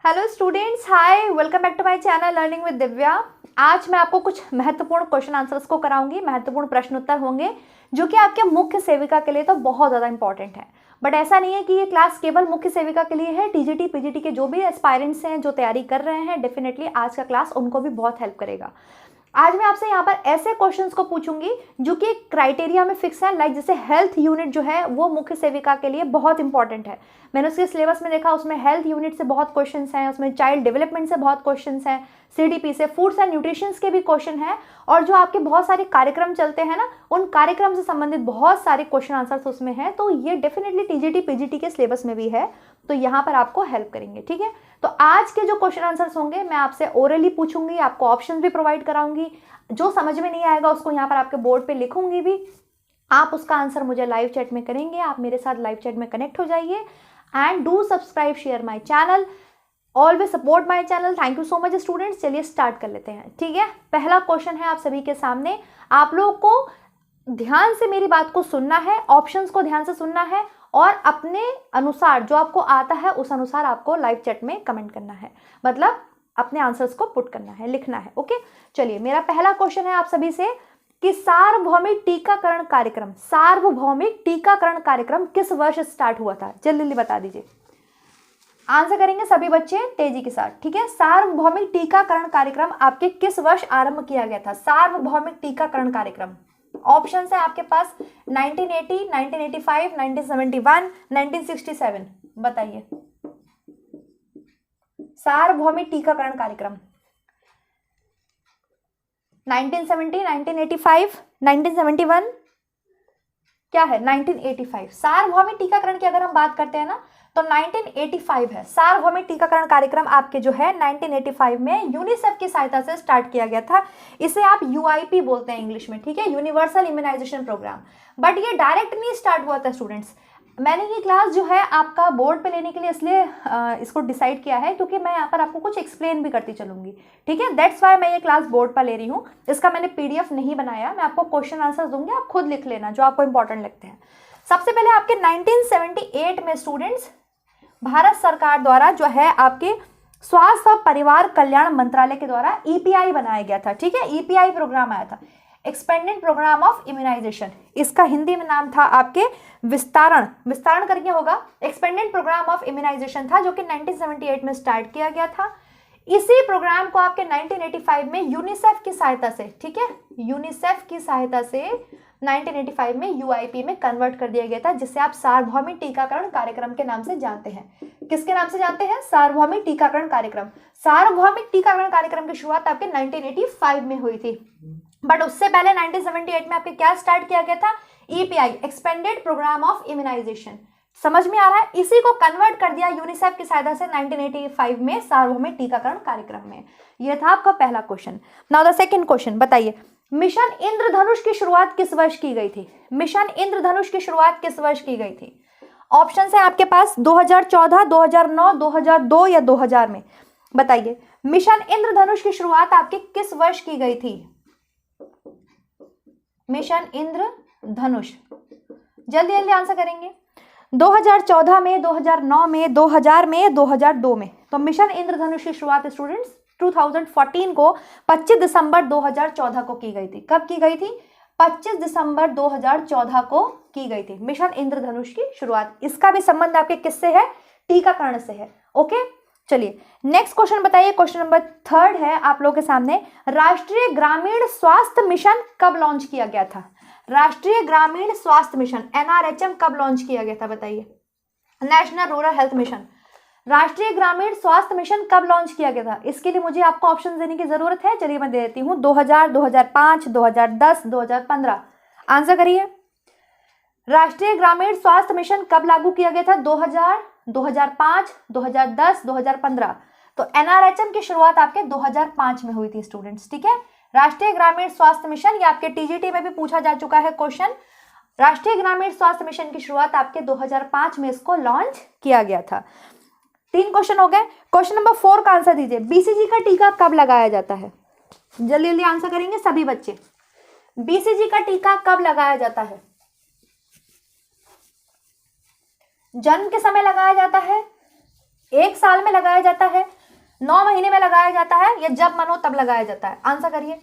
Hello students, hi, welcome back to my channel learning with Divya. आज मैं आपको कुछ महत्वपूर्ण क्वेश्चन आंसर्स को कराऊंगी। महत्वपूर्ण प्रश्न उत्तर होंगे जो कि आपके मुख्य सेविका के लिए तो बहुत ज़्यादा इंपॉर्टेंट है। बट ऐसा नहीं है कि ये क्लास केवल मुख्य सेविका के लिए है। टीजीटी पीजीटी के जो भी एस्पायरेंट्स हैं, जो तैयारी कर रहे हैं, डेफिनेटली आज का क्लास उनको भी बहुत हेल्प करेगा। आज मैं आपसे यहाँ पर ऐसे क्वेश्चंस को पूछूंगी जो कि एक क्राइटेरिया में फिक्स है, लाइक जैसे हेल्थ यूनिट जो है वो मुख्य सेविका के लिए बहुत इंपॉर्टेंट है। मैंने उसके सिलेबस में देखा, उसमें हेल्थ यूनिट से बहुत क्वेश्चंस हैं, उसमें चाइल्ड डेवलपमेंट से बहुत क्वेश्चंस हैं, सीडीपी से, फूड्स एंड न्यूट्रिशंस के भी क्वेश्चन हैं, और जो आपके बहुत सारे कार्यक्रम चलते हैं ना, उन कार्यक्रम से संबंधित बहुत सारे क्वेश्चन आंसर्स उसमें हैं। तो ये डेफिनेटली टीजीटी पीजीटी के सिलेबस में भी है, तो यहाँ पर आपको हेल्प करेंगे। ठीक है, तो आज के जो क्वेश्चन आंसर्स होंगे मैं आपसे ओरली पूछूंगी, आपको ऑप्शन भी प्रोवाइड कराऊंगी। जो समझ में नहीं आएगा उसको यहाँ पर आपके बोर्ड पे लिखूंगी भी, आप उसका आंसर मुझे लाइव चैट में करेंगे। आप मेरे साथ लाइव चैट में कनेक्ट हो जाइए and do subscribe, share my channel, always support my channel. Thank you so much students. चलिए स्टार्ट कर लेते हैं। ठीक है, पहला क्वेश्चन है आप सभी के सामने। आप लोगों को ध्यान से मेरी बात को सुनना है, ऑप्शंस को ध्यान से सुनना है और अपने अनुसार जो आपको आता है उस अनुसार आपको लाइव चैट में कमेंट करना है, मतलब अपने आंसर्स को पुट करना है, लिखना है। ओके, चलिए मेरा पहला क्वेश्चन है आप सभी से कि सार्वभौमिक टीकाकरण कार्यक्रम किस वर्ष स्टार्ट हुआ था? जल्दी जल्दी बता दीजिए। आंसर करेंगे सभी बच्चे तेजी के साथ। ठीक है, सार्वभौमिक टीकाकरण कार्यक्रम आपके किस वर्ष आरंभ किया गया था? सार्वभौमिक टीकाकरण कार्यक्रम ऑप्शन है आपके पास 1980, 1985, 1971, 1967। बताइए। सार्वभौमिक टीकाकरण कार्यक्रम 1970, 1985, 1971, क्या है? 1985। सार्वभौमिक टीकाकरण की अगर हम बात करते हैं ना तो 1985 है। सार्वभौमिक टीकाकरण कार्यक्रम आपके जो है 1985 में यूनिसेफ की सहायता से स्टार्ट किया गया था। इसे आप यूआईपी बोलते हैं इंग्लिश में। ठीक है, यूनिवर्सल इम्यूनाइजेशन प्रोग्राम। बट ये डायरेक्ट नहीं स्टार्ट हुआ था स्टूडेंट्स। मैंने ये क्लास जो है आपका बोर्ड पे लेने के लिए इसलिए इसको डिसाइड किया है क्योंकि मैं यहाँ पर आपको कुछ एक्सप्लेन भी करती चलूंगी। ठीक है, दैट्स वाई मैं ये क्लास बोर्ड पर ले रही हूँ। इसका मैंने पीडीएफ नहीं बनाया, मैं आपको क्वेश्चन आंसर दूंगी, आप खुद लिख लेना जो आपको इंपॉर्टेंट लगते हैं। सबसे पहले आपके 1978 में स्टूडेंट्स भारत सरकार द्वारा जो है आपके स्वास्थ्य और परिवार कल्याण मंत्रालय के द्वारा ईपीआई बनाया गया था। ठीक है, ईपीआई प्रोग्राम आया था, एक्सपेंडेड प्रोग्राम ऑफ इम्यूनाइजेशन। इसका हिंदी में नाम था आपके विस्तारण करके होगा, एक्सपेंडेड प्रोग्राम ऑफ इम्यूनाइजेशन था, जो कि 1978 में स्टार्ट किया गया था। इसी प्रोग्राम को आपके 1985 में यूनिसेफ की सहायता से, ठीक है, यूनिसेफ की सहायता से 1985 में यूआईपी में कन्वर्ट कर दिया गया था, जिसे आप सार्वभौमिक टीकाकरण कार्यक्रम के नाम से जानते हैं। किसके नाम से जानते हैं? सार्वभौमिक टीकाकरण कार्यक्रम। सार्वभौमिक टीकाकरण कार्यक्रम की शुरुआत आपके 1985 में हुई थी, बट उससे पहले 1978 में आपके क्या स्टार्ट किया गया था? EPI, expanded programme of immunisation. समझ में आ रहा है? इसी को कन्वर्ट कर दिया यूनिसेफ की सहायता से 1985 में सार्वभौमिक टीकाकरण कार्यक्रम में। यह था आपका पहला question. Now the second question, बताइए मिशन इंद्रधनुष की शुरुआत किस वर्ष की गई थी? मिशन इंद्रधनुष की शुरुआत किस वर्ष की गई थी? ऑप्शन है आपके पास 2014, 2009, 2002 या 2000 में। बताइए मिशन इंद्रधनुष की शुरुआत आपके किस वर्ष की गई थी? मिशन इंद्रधनुष, जल्दी जल्दी आंसर करेंगे। 2014 में, 2009 में, 2000 में, 2002 में। तो मिशन इंद्रधनुष की शुरुआत स्टूडेंट्स 2014 को 25 दिसंबर 2014 को की गई थी। कब की गई थी? 25 दिसंबर 2014 को की गई थी मिशन इंद्रधनुष की शुरुआत। इसका भी संबंध आपके किससे है? टीकाकरण से है। ओके, चलिए नेक्स्ट क्वेश्चन बताइए। क्वेश्चन नंबर 3 है आप लोगों के सामने। राष्ट्रीय ग्रामीण स्वास्थ्य मिशन कब लॉन्च किया गया था? राष्ट्रीय ग्रामीण स्वास्थ्य मिशन एनआरएचएम कब लॉन्च किया गया था? बताइए। नेशनल रूरल हेल्थ मिशन, राष्ट्रीय ग्रामीण स्वास्थ्य मिशन कब लॉन्च किया गया था? इसके लिए मुझे आपको ऑप्शन देने की जरूरत है। चलिए मैं दे देती हूँ। 2000, 2005, 2010, 2015। आंसर करिए। राष्ट्रीय ग्रामीण स्वास्थ्य मिशन कब लागू किया गया था? 2000, 2005, 2010, 2015। तो एनआरएचएम की शुरुआत आपके 2005 में हुई थी स्टूडेंट्स। ठीक है, राष्ट्रीय ग्रामीण स्वास्थ्य मिशन, ये आपके टीजीटी में भी पूछा जा चुका है क्वेश्चन। राष्ट्रीय ग्रामीण स्वास्थ्य मिशन की शुरुआत आपके 2005 में इसको लॉन्च किया गया था। 3 क्वेश्चन हो गए। क्वेश्चन नंबर 4 का आंसर दीजिए। बीसीजी का टीका कब लगाया जाता है? जल्दी जल्दी आंसर करेंगे सभी बच्चे। बीसीजी का टीका कब लगाया जाता है? जन्म के समय लगाया जाता है, 1 साल में लगाया जाता है, 9 महीने में लगाया जाता है या जब मन हो तब लगाया जाता है? आंसर करिए।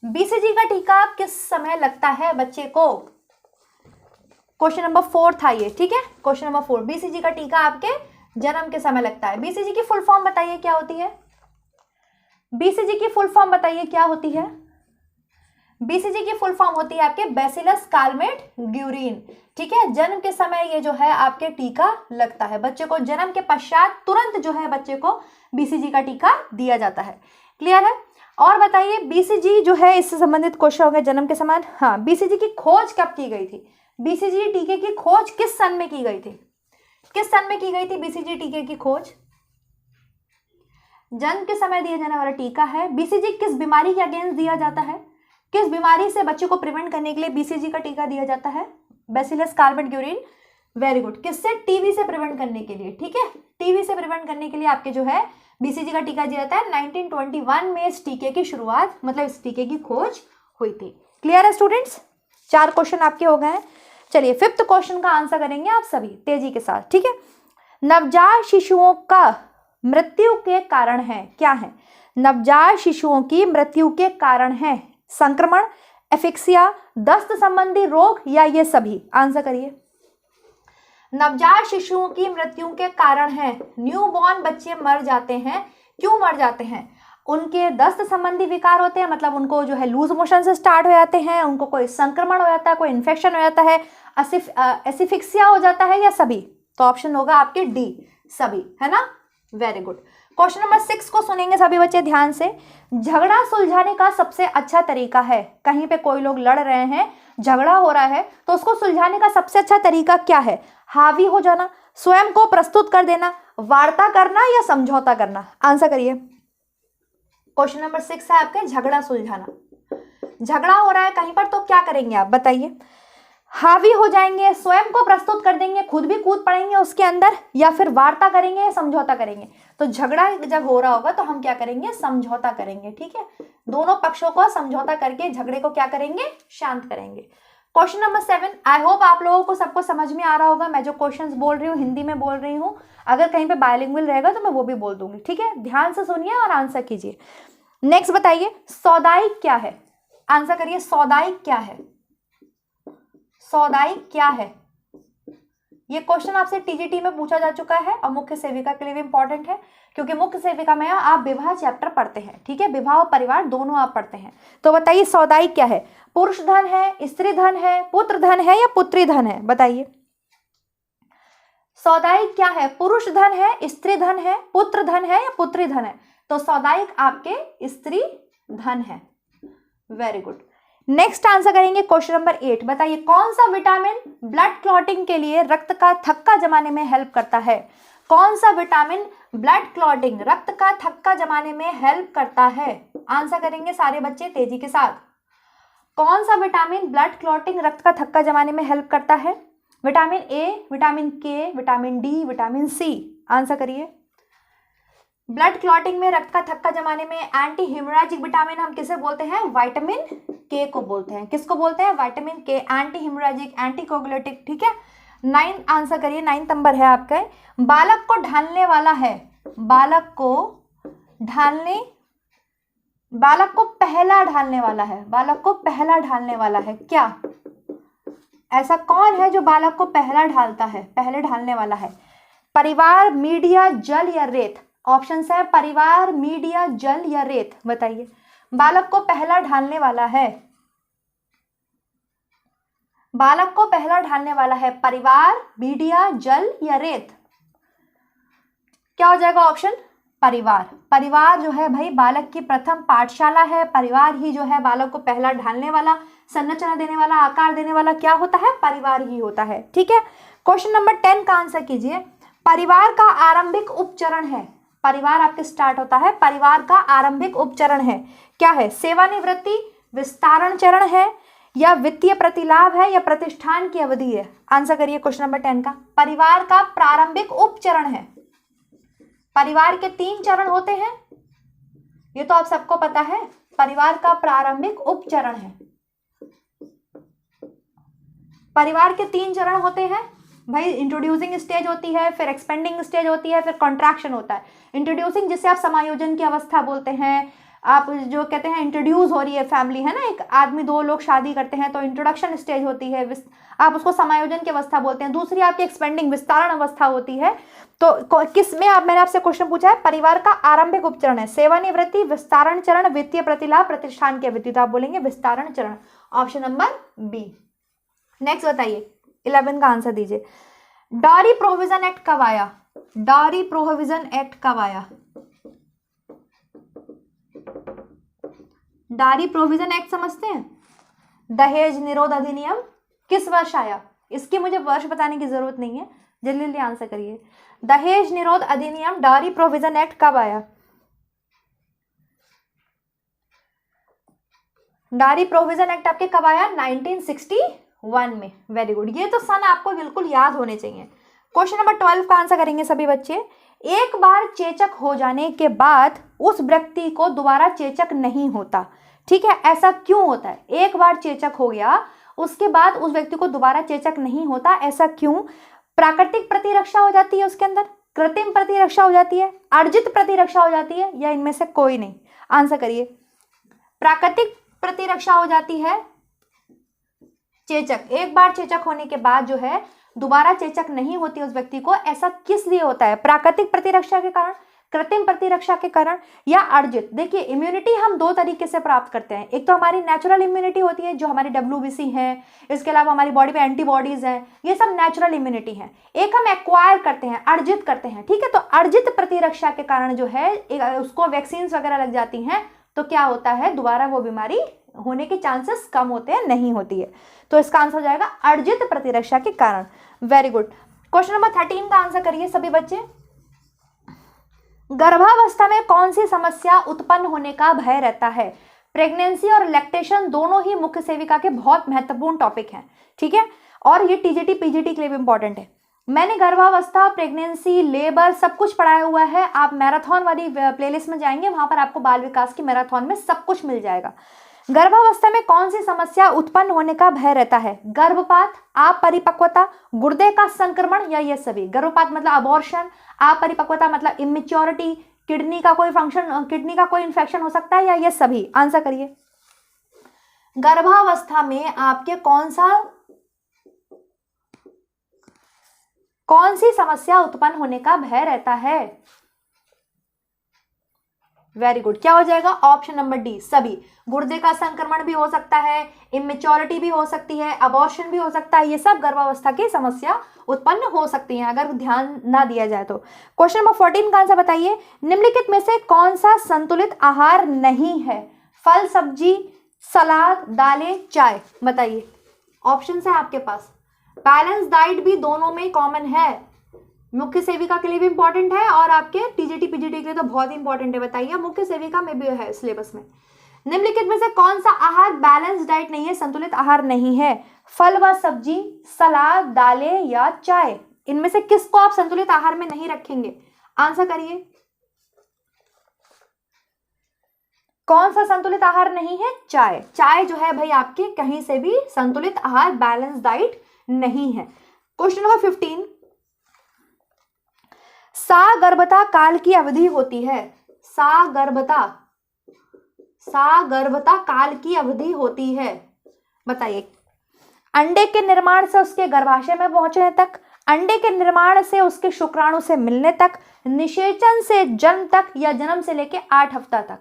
बीसीजी का टीका किस समय लगता है बच्चे को? क्वेश्चन नंबर 4 था ये, ठीक है। क्वेश्चन नंबर 4, बीसीजी का टीका आपके जन्म के समय लगता है। बीसीजी की फुल फॉर्म बताइए क्या होती है? बीसीजी की फुल फॉर्म बताइए क्या होती है? बीसीजी की फुल फॉर्म होती है आपके बैसिलस कालमेट ग्यूरिन, ठीक है। जन्म के समय ये जो है आपके टीका लगता है बच्चे को, जन्म के पश्चात तुरंत जो है बच्चे को बीसीजी का टीका दिया जाता है। क्लियर है? और बताइए बीसीजी जो है, इससे संबंधित क्वेश्चन हो गए जन्म के समान। हाँ, बीसीजी की खोज कब की गई थी? बीसीजी टीके की खोज किस सन में की गई थी? किस सन में की गई थी बीसीजी टीके की खोज? जन्म के समय दिया जाने वाला टीका है। बीसीजी किस बीमारी के अगेंस्ट दिया जाता है? किस बीमारी से बच्चे को प्रिवेंट करने के लिए बीसीजी का टीका दिया जाता है? Bacillus Calmette Guérin. Very good. किससे? टीबी से प्रिवेंट करने के लिए, ठीक है। टीबी से प्रिवेंट करने के लिए आपके जो है बीसीजी का टीका दिया जाता है। 1921 में इस टीके की शुरुआत, मतलब इस टीके की खोज हुई थी। क्लियर है स्टूडेंट्स? 4 क्वेश्चन आपके हो गए हैं। चलिए 5th क्वेश्चन का आंसर करेंगे आप सभी तेजी के साथ, ठीक है। नवजात शिशुओं का मृत्यु के कारण है, क्या है? नवजात शिशुओं की मृत्यु के कारण है संक्रमण, एफिक्सिया, दस्त संबंधी रोग या ये सभी? आंसर करिए। नवजात शिशुओं की मृत्यु के कारण है, न्यूबॉर्न बच्चे मर जाते हैं। क्यों मर जाते हैं? उनके दस्त संबंधी विकार होते हैं, मतलब उनको जो है लूज मोशन से स्टार्ट हो जाते हैं, उनको कोई संक्रमण हो जाता है, कोई इन्फेक्शन हो जाता है, एसिफिक्सिया हो जाता है, या सभी? तो ऑप्शन होगा आपके डी, सभी, है ना। Very good. क्वेश्चन नंबर 6 को सुनेंगे सभी बच्चे ध्यान से। झगड़ा सुलझाने का सबसे अच्छा तरीका है। कहीं पे कोई लोग लड़ रहे हैं, झगड़ा हो रहा है, तो उसको सुलझाने का सबसे अच्छा तरीका क्या है? हावी हो जाना, स्वयं को प्रस्तुत कर देना, वार्ता करना या समझौता करना? आंसर करिए। क्वेश्चन नंबर 6 है आपके झगड़ा सुलझाना। झगड़ा हो रहा है कहीं पर, तो क्या करेंगे आप बताइए? हावी हो जाएंगे, स्वयं को प्रस्तुत कर देंगे, खुद भी कूद पड़ेंगे उसके अंदर, या फिर वार्ता करेंगे या समझौता करेंगे? तो झगड़ा जब हो रहा होगा तो हम क्या करेंगे? समझौता करेंगे, ठीक है। दोनों पक्षों को समझौता करके झगड़े को क्या करेंगे? शांत करेंगे। क्वेश्चन नंबर 7, आई होप आप लोगों को सबको समझ में आ रहा होगा। मैं जो क्वेश्चंस बोल रही हूँ हिंदी में बोल रही हूँ, अगर कहीं पे बायलिंगुअल रहेगा तो मैं वो भी बोल दूंगी, ठीक है। ध्यान से सुनिए और आंसर कीजिए। नेक्स्ट बताइए, सौदाई क्या है? आंसर करिए, सौदाई क्या है? सौदाई क्या है? ये क्वेश्चन आपसे टीजीटी में पूछा जा चुका है और मुख्य सेविका के लिए भी इंपॉर्टेंट है, क्योंकि मुख्य सेविका में आप विवाह चैप्टर पढ़ते हैं, ठीक है। विवाह और परिवार दोनों आप पढ़ते हैं। तो बताइए सौदाई क्या है? पुरुष धन है, स्त्री धन है, पुत्र धन है या पुत्री धन है? बताइए सौदाई क्या है? पुरुष धन है, स्त्री धन है, पुत्र धन है या पुत्री धन है? तो सौदाई आपके स्त्री धन है। Very good. नेक्स्ट आंसर करेंगे क्वेश्चन नंबर 8। बताइए कौन सा विटामिन ब्लड क्लॉटिंग के लिए रक्त का थक्का जमाने में हेल्प करता है? कौन सा विटामिन ब्लड क्लॉटिंग, रक्त का थक्का जमाने में हेल्प करता है? आंसर करेंगे सारे बच्चे तेजी के साथ। कौन सा विटामिन ब्लड क्लॉटिंग, रक्त का थक्का जमाने में हेल्प करता है? Vitamin A, vitamin K, vitamin D, vitamin C? Answer करिए। ब्लड क्लॉटिंग में, रक्त का थक्का जमाने में एंटी हेमोरेजिक विटामिन हम किसे बोलते हैं? विटामिन के को बोलते हैं। किसको बोलते हैं? विटामिन के, एंटी हेमोरेजिक, एंटी कोगुलेटिक, ठीक है। 9 आंसर करिए, 9 नंबर है आपका। बालक को ढालने वाला है, बालक को ढालने, बालक को पहला ढालने वाला है, बालक को पहला ढालने वाला है क्या? ऐसा कौन है जो बालक को पहला ढालता है, पहले ढालने वाला है? परिवार, मीडिया, जल या रेत? ऑप्शन है परिवार, मीडिया, जल या रेत। बताइए बालक को पहला ढालने वाला है, बालक को पहला ढालने वाला है परिवार, मीडिया, जल या रेत? क्या हो जाएगा ऑप्शन? परिवार। परिवार जो है भाई बालक की प्रथम पाठशाला है। परिवार ही जो है बालक को पहला ढालने वाला, संरचना देने वाला, आकार देने वाला क्या होता है? परिवार ही होता है, ठीक है। क्वेश्चन नंबर 10 का आंसर कीजिए। परिवार का आरंभिक उपचरण है, परिवार आपके स्टार्ट होता है, परिवार का आरंभिक उपचरण है क्या है? सेवानिवृत्ति, विस्तारण चरण है, या वित्तीय प्रतिलाभ है, या प्रतिष्ठान की अवधि है? आंसर करिए क्वेश्चन नंबर 10 का। परिवार का प्रारंभिक उपचरण है। परिवार के 3 चरण होते हैं, ये तो आप सबको पता है। परिवार का प्रारंभिक उपचरण है। परिवार के 3 चरण होते हैं, भाई इंट्रोड्यूसिंग स्टेज होती है, फिर एक्सपेंडिंग स्टेज होती है, फिर कॉन्ट्रैक्शन होता है। इंट्रोड्यूसिंग जिसे आप समायोजन की अवस्था बोलते हैं, आप जो कहते हैं इंट्रोड्यूस हो रही है फैमिली, है ना, एक आदमी दो लोग शादी करते हैं तो इंट्रोडक्शन स्टेज होती है, आप उसको समायोजन की अवस्था बोलते हैं। दूसरी आपकी एक्सपेंडिंग विस्तारण अवस्था होती है। तो किसमें मैंने आपसे क्वेश्चन पूछा है, परिवार का आरंभिक उपचरण है सेवानिवृत्ति, विस्तारण चरण, वित्तीय प्रतिलाभ, प्रतिष्ठान की अवधि, तो आप बोलेंगे विस्तारण चरण, ऑप्शन नंबर बी। नेक्स्ट बताइए 11 का आंसर दीजिए। डायरी प्रोविजन एक्ट कब आया? डायरी प्रोविजन एक्ट कब आया? डायरी प्रोविजन एक्ट समझते हैं? दहेज निरोध अधिनियम किस वर्ष आया? इसके मुझे वर्ष बताने की जरूरत नहीं है, जल्दी जल्दी आंसर करिए। दहेज निरोध अधिनियम, डायरी प्रोविजन एक्ट कब आया? डायरी प्रोविजन एक्ट आपके कब आया? 1961 में। वेरी गुड, ये तो सन आपको बिल्कुल याद होने चाहिए। क्वेश्चन नंबर 12 का आंसर करेंगे सभी बच्चे। एक बार चेचक हो जाने के बाद उस व्यक्ति को दोबारा चेचक नहीं होता, ठीक है, ऐसा क्यों होता है? एक बार चेचक हो गया उसके बाद उस व्यक्ति को दोबारा चेचक नहीं होता, ऐसा क्यों? प्राकृतिक प्रतिरक्षा हो जाती है उसके अंदर, कृत्रिम प्रतिरक्षा हो जाती है, अर्जित प्रतिरक्षा हो जाती है, या इनमें से कोई नहीं? आंसर करिए। प्राकृतिक प्रतिरक्षा हो जाती है चेचक, एक बार चेचक होने के बाद जो है दोबारा चेचक नहीं होती उस व्यक्ति को, ऐसा किस लिए होता है? प्राकृतिक प्रतिरक्षा के कारण, कृत्रिम प्रतिरक्षा के कारण, या अर्जित? देखिए इम्यूनिटी हम दो तरीके से प्राप्त करते हैं। एक तो हमारी नेचुरल इम्यूनिटी होती है जो हमारी WBC है, इसके अलावा हमारी बॉडी में एंटीबॉडीज हैं, ये सब नेचुरल इम्यूनिटी है। एक हम एक्वायर करते हैं, अर्जित करते हैं, ठीक है। तो अर्जित प्रतिरक्षा के कारण जो है उसको वैक्सीन वगैरह लग जाती हैं, तो क्या होता है, दोबारा वो बीमारी होने के चांसेस कम होते हैं, नहीं होती है। तो इसका आंसर हो जाएगा अर्जित प्रतिरक्षा के कारण। Very good. क्वेश्चन नंबर 13 का आंसर करिए सभी बच्चे। गर्भावस्था में कौन सी समस्या उत्पन्न होने का भय रहता है? प्रेगनेंसी और लैक्टेशन दोनों ही मुख्य सेविका के बहुत महत्वपूर्ण टॉपिक हैं, ठीक है, और ये TGT PGT के लिए भी इंपॉर्टेंट है। मैंने गर्भावस्था, प्रेगनेंसी, लेबर सब कुछ पढ़ाया हुआ है। आप मैराथन वाली प्लेलिस्ट में जाएंगे, वहां पर आपको बाल विकास की मैराथन में सब कुछ मिल जाएगा। गर्भावस्था में कौन सी समस्या उत्पन्न होने का भय रहता है? गर्भपात, अपरिपक्वता, गुर्दे का संक्रमण, या ये सभी? गर्भपात मतलब अबॉर्शन, अपरिपक्वता मतलब इमेच्योरिटी, किडनी का कोई फंक्शन, किडनी का कोई इंफेक्शन हो सकता है, या ये सभी? आंसर करिए। गर्भावस्था में आपके कौन सी समस्या उत्पन्न होने का भय रहता है? वेरी गुड, क्या हो जाएगा? ऑप्शन नंबर डी, सभी। गुर्दे का संक्रमण भी हो सकता है, इमेच्योरिटी भी हो सकती है, अबॉर्शन भी हो सकता है, ये सब गर्भावस्था की समस्या उत्पन्न हो सकती है अगर ध्यान ना दिया जाए तो। क्वेश्चन नंबर 14 का आंसर बताइए। निम्नलिखित में से कौन सा संतुलित आहार नहीं है? फल, सब्जी, सलाद, दालें, चाय, बताइए। ऑप्शन है आपके पास। बैलेंस डाइट भी दोनों में कॉमन है, मुख्य सेविका के लिए भी इंपॉर्टेंट है और आपके TGT PGT के लिए तो बहुत ही इंपॉर्टेंट है। बताइए, मुख्य सेविका में भी है सिलेबस में। निम्नलिखित में से कौन सा आहार बैलेंस डाइट नहीं है, संतुलित आहार नहीं है? फल व सब्जी, सलाद, दालें, या चाय? इनमें से किसको आप संतुलित आहार में नहीं रखेंगे? आंसर करिए। कौन सा संतुलित आहार नहीं है? चाय। चाय जो है भाई आपके कहीं से भी संतुलित आहार, बैलेंस डाइट नहीं है। Question number 15। सागर्भता काल की अवधि होती है। सागर्भता काल की अवधि होती है, बताइए। अंडे के निर्माण से उसके गर्भाशय में पहुंचने तक, अंडे के निर्माण से उसके शुक्राणु से मिलने तक, निषेचन से जन्म तक, या जन्म से लेके 8 हफ्ता तक?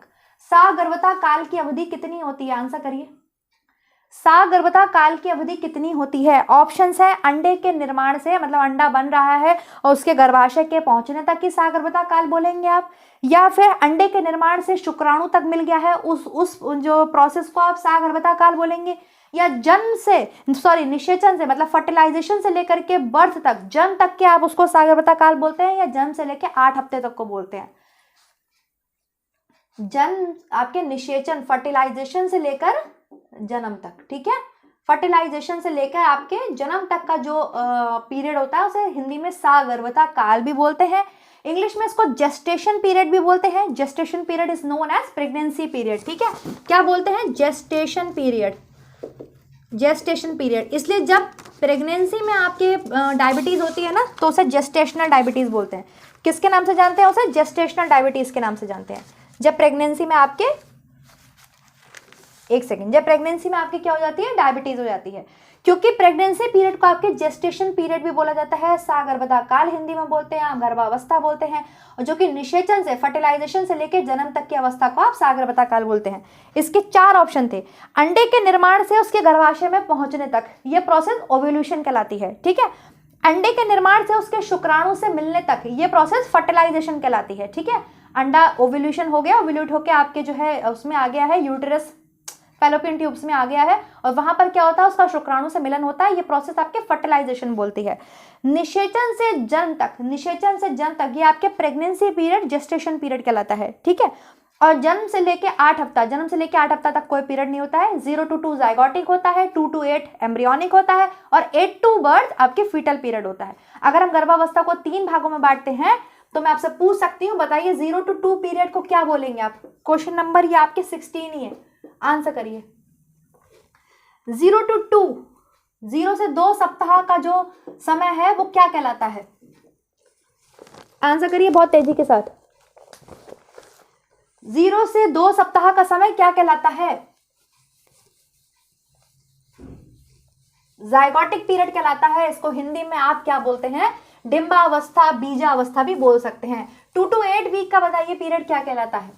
सागर्भता काल की अवधि कितनी होती है? आंसर करिए। सागर्भता काल की अवधि कितनी होती है? ऑप्शंस है अंडे के निर्माण से, मतलब अंडा बन रहा है और उसके गर्भाशय के पहुंचने तक की सागर्भता काल बोलेंगे आप, या फिर अंडे के निर्माण से शुक्राणु तक मिल गया है उस जो प्रोसेस को आप सागर्भता काल बोलेंगे, या जन्म से निषेचन से मतलब फर्टिलाइजेशन से लेकर के बर्थ तक, जन्म तक के आप उसको सागर्भता काल बोलते हैं, या जन्म से लेकर 8 हफ्ते तक को बोलते हैं? जन्म आपके निषेचन, फर्टिलाइजेशन से लेकर जन्म तक, ठीक है। फर्टिलाइजेशन से लेकर आपके जन्म तक का जो पीरियड होता है उसे हिंदी में सागर्भता काल भी बोलते हैं। इंग्लिश में इसको जेस्टेशन पीरियड भी बोलते हैं। Gestation period is known as pregnancy period, ठीक है। क्या बोलते हैं? Gestation period. जेस्टेशन पीरियड इसलिए जब प्रेगनेंसी में आपके डायबिटीज होती है ना, तो उसे जेस्टेशनल डायबिटीज बोलते हैं। किसके नाम से जानते हैं उसे? जेस्टेशनल डायबिटीज के नाम से जानते हैं। जब प्रेगनेंसी में आपके, एक सेकेंड, जब प्रेगनेंसी में आपकी क्या हो जाती है? डायबिटीज हो जाती है। क्योंकि प्रेगनेंसी पीरियड को आपके जेस्टेशन पीरियड भी बोला जाता है, सागर्भता काल हिंदी में बोलते हैं, आप गर्भावस्था बोलते हैं, और जो कि निषेचन से, फर्टिलाइजेशन से लेकर जन्म तक की अवस्था को आप सागर्भता काल बोलते हैं। इसके 4 ऑप्शन थे। अंडे के निर्माण से उसके गर्भाशय में पहुंचने तक ये प्रोसेस ओव्यूलेशन कहलाती है, ठीक है। अंडे के निर्माण से उसके शुक्राणु से मिलने तक ये प्रोसेस फर्टिलाइजेशन कहलाती है, ठीक है। अंडा ओव्यूलेशन हो गया, ओव्यूलेट होकर आपके जो है उसमें आ गया है, यूटेरस फैलोपियन ट्यूब्स में आ गया है, और वहां पर क्या होता है? उसका शुक्राणु से मिलन होता है। ये प्रोसेस आपके फर्टिलाइजेशन बोलती है। निषेचन से जन्म तक, निषेचन से जन्म तक ये आपके प्रेगनेंसी पीरियड, जेस्टेशन पीरियड कहलाता है, ठीक है। और जन्म से लेके 8 हफ्ता, जन्म से लेके 8 हफ्ता तक कोई पीरियड नहीं होता है। 0 to 2 जाइगोटिक होता है, 2 to 8 एम्ब्रियोनिक होता है, और 8 to बर्थ आपके फीटल पीरियड होता है। अगर हम गर्भावस्था को 3 भागों में बांटते हैं तो मैं आपसे पूछ सकती हूँ, बताइए 0 to 2 पीरियड को क्या बोलेंगे आप? क्वेश्चन नंबर ये आपके 16 ही है, आंसर करिए। 0 to 2, 0 से 2 सप्ताह का जो समय है वो क्या कहलाता है? आंसर करिए बहुत तेजी के साथ। 0 से 2 सप्ताह का समय क्या कहलाता है? जाइगोटिक पीरियड कहलाता है। इसको हिंदी में आप क्या बोलते हैं? डिंबावस्था, बीजावस्था भी बोल सकते हैं। 2 to 8 वीक का बताइए पीरियड क्या कहलाता है?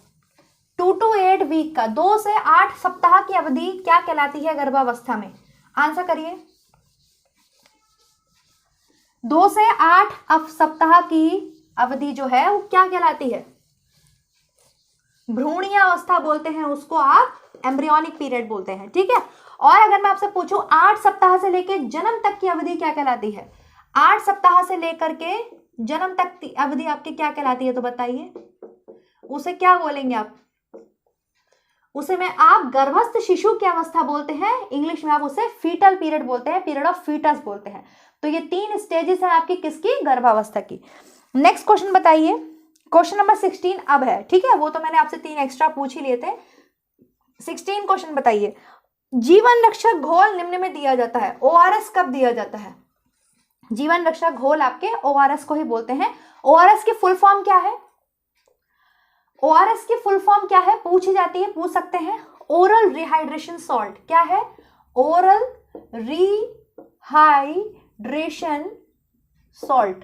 2 to 8 वीक का, 2 से 8 सप्ताह की अवधि क्या कहलाती है गर्भावस्था में? आंसर करिए। 2 से 8 सप्ताह की अवधि जो है वो क्या कहलाती है? भ्रूणीय अवस्था बोलते हैं उसको, आप एम्ब्रियोनिक पीरियड बोलते हैं, ठीक है। और अगर मैं आपसे पूछूं 8 सप्ताह से लेकर जन्म तक की अवधि क्या कहलाती है? 8 सप्ताह से लेकर के जन्म तक की अवधि आपकी क्या कहलाती है? तो बताइए उसे क्या बोलेंगे आप? उसे में आप गर्भस्थ शिशु की अवस्था बोलते हैं, इंग्लिश में आप उसे फीटल पीरियड बोलते हैं, पीरियड ऑफ फीटस बोलते हैं। तो ये 3 स्टेजेस हैं आपकी किसकी? गर्भावस्था की। नेक्स्ट क्वेश्चन बताइए, क्वेश्चन नंबर 16 अब है, ठीक है। वो तो मैंने आपसे 3 एक्स्ट्रा पूछ ही लिए थे। 16 क्वेश्चन बताइए। जीवन रक्षक घोल निम्न में दिया जाता है, ORS कब दिया जाता है? जीवन रक्षक घोल आपके ORS को ही बोलते हैं। ORS की फुल फॉर्म क्या है? ORS की फुल फॉर्म क्या है? पूछी जाती है, पूछ सकते हैं। ओरल रिहाइड्रेशन सॉल्ट क्या है? ओरल रिहाइड्रेशन सॉल्ट,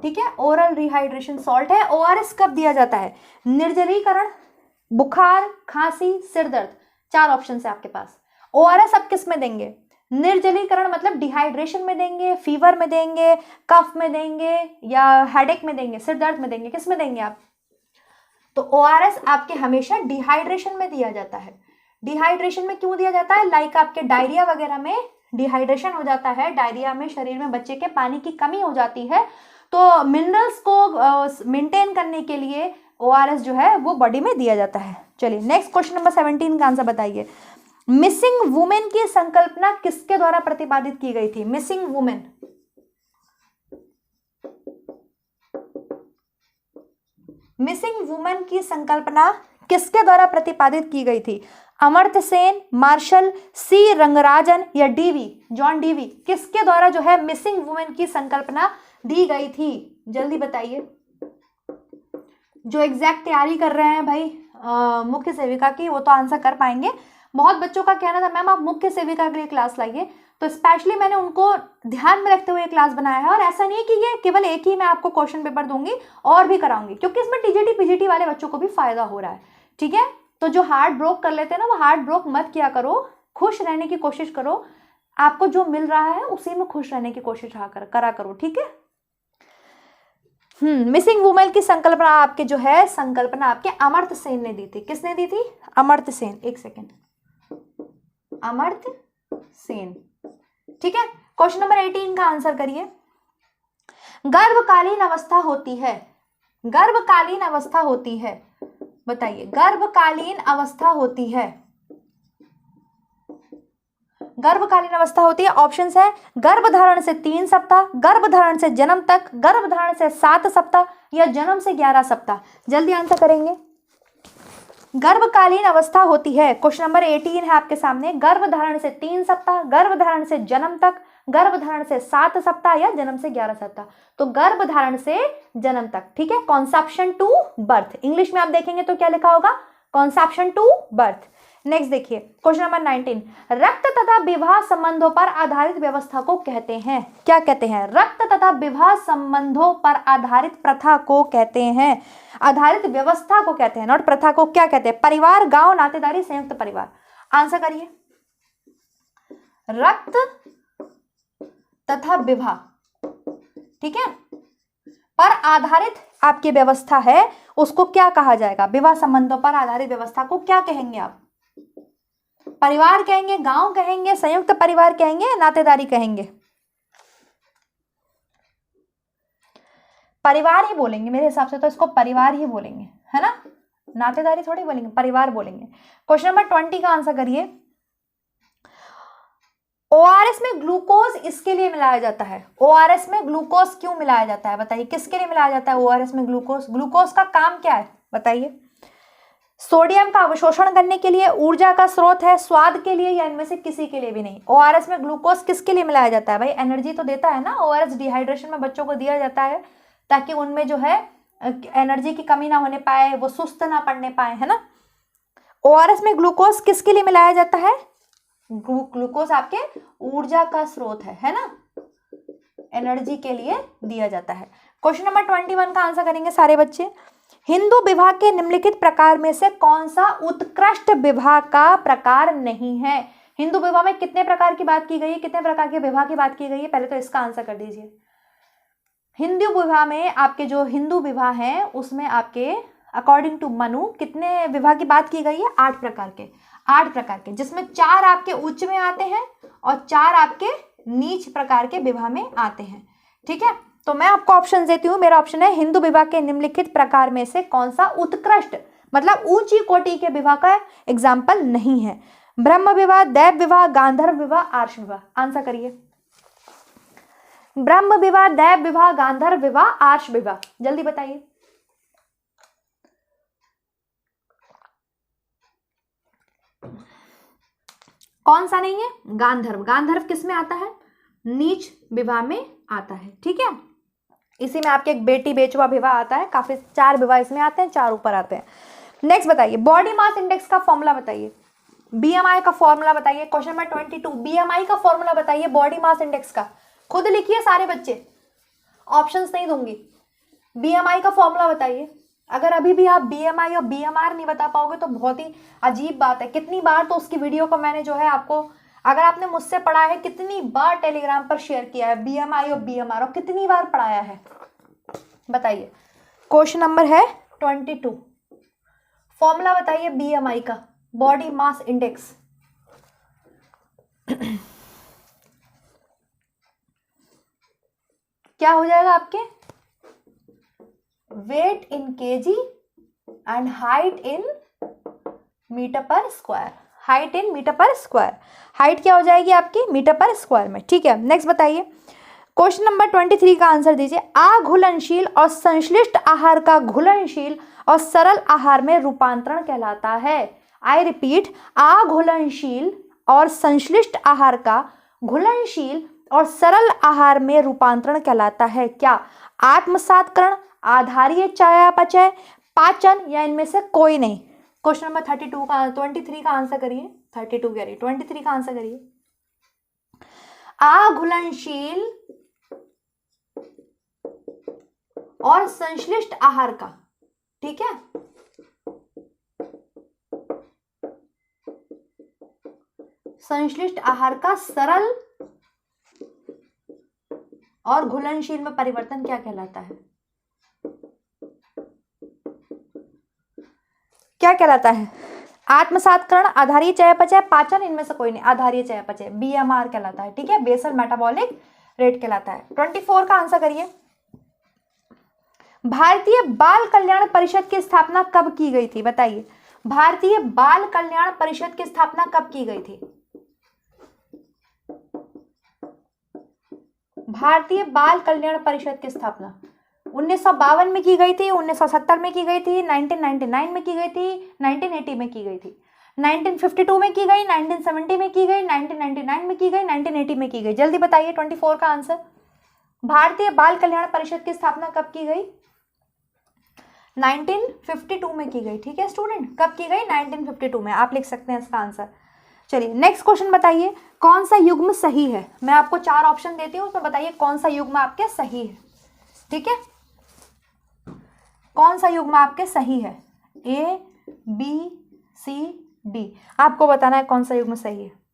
ठीक है। ओरल रिहाइड्रेशन सॉल्ट है। ORS कब दिया जाता है? निर्जलीकरण, बुखार, खांसी, सिर दर्द, 4 ऑप्शन है आपके पास। ORS आप किस में देंगे? निर्जलीकरण मतलब डिहाइड्रेशन में देंगे, फीवर में देंगे, कफ में देंगे, या हेडेक में देंगे, सिर दर्द में देंगे, किस में देंगे आप? तो ORS आपके हमेशा डिहाइड्रेशन में दिया जाता है। डिहाइड्रेशन में क्यों दिया जाता है? लाइक आपके डायरिया वगैरह में डिहाइड्रेशन हो जाता है, डायरिया में शरीर में बच्चे के पानी की कमी हो जाती है, तो मिनरल्स को मेंटेन करने के लिए ORS जो है वो बॉडी में दिया जाता है। चलिए नेक्स्ट क्वेश्चन नंबर 17 का आंसर बताइए। मिसिंग वुमेन की संकल्पना किसके द्वारा प्रतिपादित की गई थी? मिसिंग वुमेन, मिसिंग वुमेन की संकल्पना किसके द्वारा प्रतिपादित की गई थी? अमर्त्य सेन, मार्शल, C रंगराजन, या डीवी, जॉन डीवी, किसके द्वारा जो है मिसिंग वुमेन की संकल्पना दी गई थी? जल्दी बताइए। जो एग्जैक्ट तैयारी कर रहे हैं भाई मुख्य सेविका की, वो तो आंसर कर पाएंगे। बहुत बच्चों का कहना था मैम आप मुख्य सेविका के लिए क्लास लाइए, तो स्पेशली मैंने उनको ध्यान में रखते हुए क्लास बनाया है। और ऐसा नहीं है कि ये केवल एक ही मैं आपको क्वेश्चन पेपर दूंगी, और भी कराऊंगी, क्योंकि इसमें टीजीटी पीजीटी वाले बच्चों को भी फायदा हो रहा है, ठीक है। तो जो हार्ट ब्रोक कर लेते हैं ना, वो हार्ट ब्रोक मत किया करो, खुश रहने की कोशिश करो। आपको जो मिल रहा है उसी में खुश रहने की कोशिश करा करो, ठीक है। मिसिंग वुमेन की संकल्पना आपके जो है, संकल्पना आपके अमर्त्य सेन ने दी थी। किसने दी थी? अमर्त्य सेन। एक सेकेंड, अमर्त्य सेन, ठीक है। क्वेश्चन नंबर 18 का आंसर करिए। गर्भकालीन अवस्था होती है, गर्भकालीन अवस्था होती है, बताइए गर्भकालीन अवस्था होती है, गर्भकालीन अवस्था होती है। ऑप्शंस है गर्भधारण से 3 सप्ताह, गर्भधारण से जन्म तक, गर्भधारण से 7 सप्ताह, या जन्म से 11 सप्ताह। जल्दी आंसर करेंगे। गर्भकालीन अवस्था होती है, क्वेश्चन नंबर 18 है आपके सामने, गर्भधारण से 3 सप्ताह, गर्भधारण से जन्म तक, गर्भधारण से 7 सप्ताह या जन्म से 11 सप्ताह। तो गर्भधारण से जन्म तक, ठीक है। कॉन्सेप्शन टू बर्थ, इंग्लिश में आप देखेंगे तो क्या लिखा होगा, कॉन्सेप्शन टू बर्थ। नेक्स्ट देखिए क्वेश्चन नंबर 19, रक्त तथा विवाह संबंधों पर आधारित व्यवस्था को कहते हैं, क्या कहते हैं, रक्त तथा विवाह संबंधों पर आधारित प्रथा को कहते हैं, आधारित व्यवस्था को कहते हैं, नॉट प्रथा को, क्या कहते हैं, परिवार, गांव, नातेदारी, संयुक्त परिवार। आंसर करिए। रक्त तथा विवाह, ठीक है, पर आधारित आपकी व्यवस्था है, उसको क्या कहा जाएगा, विवाह संबंधों पर आधारित व्यवस्था को क्या कहेंगे आप, परिवार कहेंगे, गांव कहेंगे, संयुक्त परिवार कहेंगे, नातेदारी कहेंगे, परिवार ही बोलेंगे मेरे हिसाब से, तो इसको परिवार ही बोलेंगे, है ना, नातेदारी थोड़ी बोलेंगे, परिवार बोलेंगे। क्वेश्चन नंबर 20 का आंसर करिए। ओआरएस में ग्लूकोज इसके लिए मिलाया जाता है, ओआरएस में ग्लूकोज क्यों मिलाया जाता है बताइए, किसके लिए मिलाया जाता है ओआरएस में ग्लूकोज, ग्लूकोज का काम क्या है बताइए। सोडियम का अवशोषण करने के लिए, ऊर्जा का स्रोत है, स्वाद के लिए, या इनमें से किसी के लिए भी नहीं। ओआरएस में ग्लूकोज किसके लिए मिलाया जाता है भाई, एनर्जी तो देता है ना, ओआरएस डिहाइड्रेशन में बच्चों को दिया जाता है ताकि उनमें जो है एनर्जी की कमी ना होने पाए, वो सुस्त ना पड़ने पाए, है ना। ओआरएस में ग्लूकोज किसके लिए मिलाया जाता है, ग्लूकोज आपके ऊर्जा का स्रोत है ना, एनर्जी के लिए दिया जाता है। क्वेश्चन नंबर 21 का आंसर करेंगे सारे बच्चे। हिंदू विवाह के निम्नलिखित प्रकार में से कौन सा उत्कृष्ट विवाह का प्रकार नहीं है। हिंदू विवाह में कितने प्रकार की बात की गई है, कितने प्रकार के विवाह की बात की गई है, पहले तो इसका आंसर कर दीजिए। हिंदू विवाह में आपके जो हिंदू विवाह है उसमें आपके अकॉर्डिंग टू मनु कितने विवाह की बात की गई है, 8 प्रकार के, 8 प्रकार के, जिसमें 4 आपके उच्च में आते हैं और 4 आपके नीच प्रकार के विवाह में आते हैं, ठीक है। तो मैं आपको ऑप्शन देती हूँ, मेरा ऑप्शन है हिंदू विवाह के निम्नलिखित प्रकार में से कौन सा उत्कृष्ट, मतलब ऊंची कोटि के विवाह का एग्जाम्पल नहीं है। ब्रह्म विवाह, दैव विवाह, गांधर्व विवाह, आर्ष विवाह। आंसर करिए। ब्रह्म विवाह, दैव विवाह, गांधर्व विवाह, आर्ष विवाह, जल्दी बताइए। कौन सा नहीं है, गांधर्व, गांधर्व किस में आता है, नीच विवाह में आता है, ठीक है। इसी में आपके एक बेटी बेचवा विवाह आता है, काफी 4 विवाह इसमें आते हैं, 4 ऊपर आते हैं। नेक्स्ट बताइए, बॉडी मास इंडेक्स का फॉर्मूला बताइए, बीएमआई का फॉर्मूला बताइए। क्वेश्चन नंबर 22, बीएमआई का फॉर्मूला बताइए बॉडी मास इंडेक्स का, खुद लिखिए सारे बच्चे, ऑप्शंस नहीं दूंगी। बीएमआई का फॉर्मूला बताइए। अगर अभी भी आप बीएमआई और बीएमआर नहीं बता पाओगे तो बहुत ही अजीब बात है। कितनी बार तो उसकी वीडियो को मैंने जो है आपको, अगर आपने मुझसे पढ़ा है, कितनी बार टेलीग्राम पर शेयर किया है बीएमआई और बीएमआर, और कितनी बार पढ़ाया है बताइए। क्वेश्चन नंबर है 22, फॉर्मूला बताइए बीएमआई का, बॉडी मास इंडेक्स। क्या हो जाएगा आपके, weight in KG and height in metre पर स्क्वायर, हाइट इन मीटर पर स्क्वायर, हाइट क्या हो जाएगी आपकी मीटर पर स्क्वायर में, ठीक है। नेक्स्ट बताइए, क्वेश्चन नंबर 23 का आंसर दीजिए। अघुलनशील और संश्लिष्ट आहार का घुलनशील और सरल आहार में रूपांतरण कहलाता है। आई रिपीट, अघुलनशील और संश्लिष्ट आहार का घुलनशील और सरल आहार में रूपांतरण कहलाता है क्या, आत्मसात्करण, आधारीय चयापचय, पाचन, या इनमें से कोई नहीं। क्वेश्चन नंबर 23 का आंसर करिए, 32 कह रही, 23 का आंसर करिए। अघुलनशील और संश्लिष्ट आहार का, ठीक है, संश्लिष्ट आहार का सरल और घुलनशील में परिवर्तन क्या कहलाता है, क्या कहलाता है, आत्मसात्करण, आधारीय चयापचय, पाचन, इनमें से कोई नहीं, आधारीय चयापचय, बीएमआर कहलाता है, ठीक है, बेसल मेटाबॉलिक रेट कहलाता है। 24 का आंसर करिए। भारतीय बाल कल्याण परिषद की स्थापना कब की गई थी बताइए, भारतीय बाल कल्याण परिषद की स्थापना कब की गई थी, भारतीय बाल कल्याण परिषद की स्थापना 1952 में की गई थी, 1970 में की गई थी, 1999 में की गई थी, 1980 में की गई थी, 1952 में की गई, 1970 में की गई, 1999 में की गई, 1980 में की गई। जल्दी बताइए 24 का आंसर। भारतीय बाल कल्याण परिषद की स्थापना कब की गई? 1952 में की गई। ठीक है स्टूडेंट, कब की गई? 1952 में। आप लिख सकते हैं इसका आंसर। चलिए नेक्स्ट क्वेश्चन बताइए, कौन सा युग्म सही है? मैं आपको 4 ऑप्शन देती हूँ, तो बताइए कौन सा युग्म आपके सही है। ठीक है, कौन सा युग्म आपके सही है? A, B, C, D। आपको बताना है कौन सा युग्म सही है।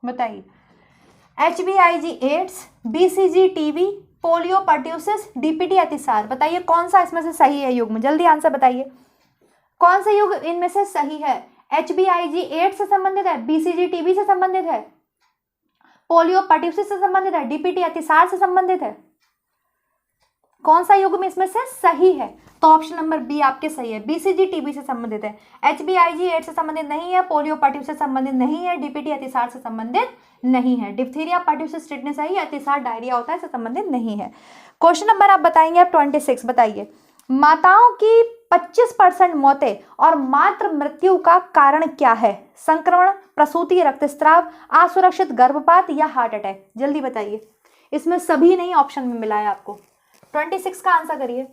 बताइए। HBIG AIDS, BCG TB, polio pertussis, DPT अतिसार। बताइए कौन सा इसमें से सही है युग्म? जल्दी आंसर बताइए, कौन सा युग्म इनमें से सही है? HBIG एड्स से संबंधित है, BCG टीबी से संबंधित है, पोलियो पर्ट्यूसिस से संबंधित है, DPT अतिसार से संबंधित है। कौन सा युग्म इसमें से सही है? तो ऑप्शन नंबर बी आपके सही है, BCG टीबी से संबंधित है, HBIG एड्स से संबंधित नहीं है, पोलियो पर्ट्यूसिस से संबंधित नहीं है, DPT अतिसार से संबंधित नहीं है। डिप्थीरिया पर्ट्यूसिस टिटनेस है, अतिसार डायरिया होता है, इससे संबंधित नहीं है। क्वेश्चन नंबर आप बताएंगे आप 26। बताइए, माताओं की 25% मौतें और मातृ मृत्यु का कारण क्या है? संक्रमण, प्रसूति, रक्तस्राव, असुरक्षित गर्भपात या हार्ट अटैक। जल्दी बताइए, इसमें सभी नहीं ऑप्शन में मिला है आपको। 26 का आंसर करिए।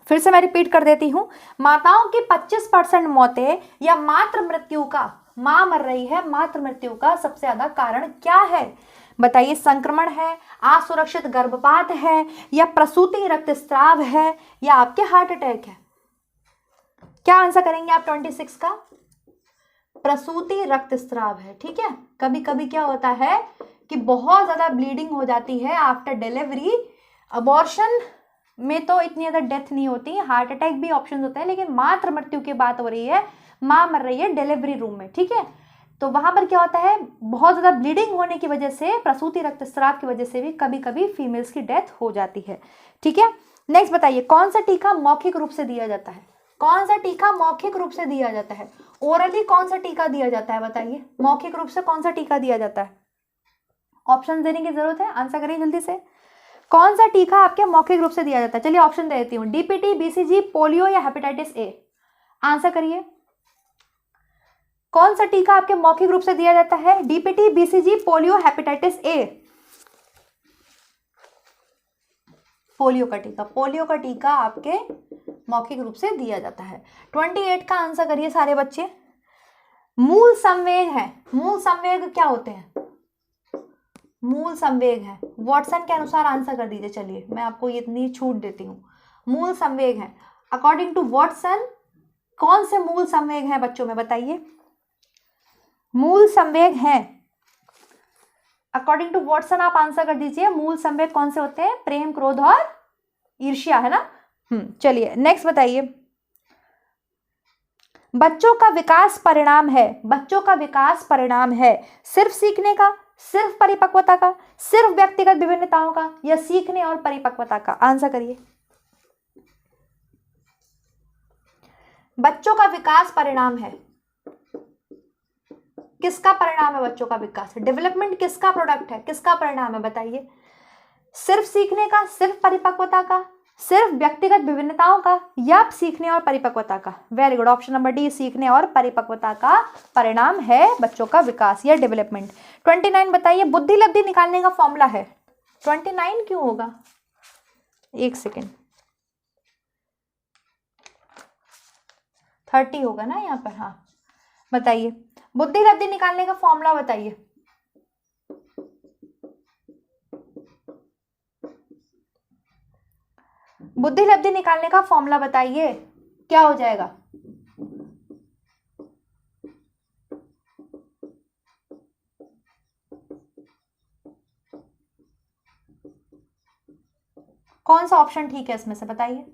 फिर से मैं रिपीट कर देती हूं, माताओं की 25% मौतें या मातृ मृत्यु का, मां मर रही है, मातृ मृत्यु का सबसे ज्यादा कारण क्या है? बताइए, संक्रमण है, असुरक्षित गर्भपात है, या प्रसूति रक्तस्राव है, या आपके हार्ट अटैक है? क्या आंसर करेंगे आप 26 का? प्रसूति रक्तस्राव है। ठीक है, कभी कभी क्या होता है कि बहुत ज्यादा ब्लीडिंग हो जाती है आफ्टर डिलीवरी। अबॉर्शन में तो इतनी ज्यादा डेथ नहीं होती, हार्ट अटैक भी ऑप्शन होता है, लेकिन मातृ मृत्यु की बात हो रही है, मां मर रही है डिलीवरी रूम में। ठीक है, तो वहां पर क्या होता है, बहुत ज्यादा ब्लीडिंग होने की वजह से, प्रसूति रक्तस्राव की वजह से भी कभी कभी फीमेल्स की डेथ हो जाती है। ठीक है, नेक्स्ट बताइए, कौन सा टीका मौखिक रूप से दिया जाता है? कौन सा टीका मौखिक रूप से दिया जाता है? ओरली कौन सा टीका दिया जाता है? बताइए, मौखिक रूप से कौन सा टीका दिया जाता है? ऑप्शन देने की जरूरत है, आंसर करिए जल्दी से। कौन सा टीका आपके मौखिक रूप से दिया जाता है? चलिए ऑप्शन दे देती हूँ, DPT, BCG, पोलियो या हेपेटाइटिस ए। आंसर करिए, कौन सा टीका आपके मौखिक रूप से दिया जाता है? DPT, BCG, polio, hepatitis A. Polio का टीका, पोलियो का टीका आपके मौखिक रूप से दिया जाता है। 28 का आंसर करिए सारे बच्चे। मूल संवेग है, मूल संवेग क्या होते हैं? मूल संवेग है, वॉटसन के अनुसार आंसर कर दीजिए। चलिए मैं आपको इतनी छूट देती हूँ, मूल संवेग है अकॉर्डिंग टू वॉटसन। कौन से मूल संवेग हैं बच्चों में? बताइए, मूल संवेग हैं अकॉर्डिंग टू वॉटसन, आप आंसर कर दीजिए। मूल संवेग कौन से होते हैं? प्रेम, क्रोध और ईर्ष्या, है ना। चलिए नेक्स्ट बताइए, बच्चों का विकास परिणाम है, बच्चों का विकास परिणाम है सिर्फ सीखने का, सिर्फ परिपक्वता का, सिर्फ व्यक्तिगत विभिन्नताओं का, या सीखने और परिपक्वता का? आंसर करिए। बच्चों का विकास परिणाम है, किसका परिणाम है? बच्चों का विकास, डेवलपमेंट किसका प्रोडक्ट है, किसका परिणाम है? बताइए, सिर्फ सीखने का, सिर्फ परिपक्वता का, सिर्फ व्यक्तिगत विभिन्नताओं का, या सीखने और परिपक्वता का? Very good, option number D, सीखने और परिपक्वता का परिणाम है बच्चों का विकास या डेवलपमेंट। 29 बताइए, बुद्धि लब्धि निकालने का फॉर्मूला है। 29 क्यों होगा? एक सेकेंड, 30 होगा ना यहाँ पर। हाँ बताइए, बुद्धि लब्धि निकालने का फॉर्मूला बताइए। बुद्धि लब्धि निकालने का फॉर्मूला बताइए, क्या हो जाएगा? कौन सा ऑप्शन ठीक है इसमें से बताइए।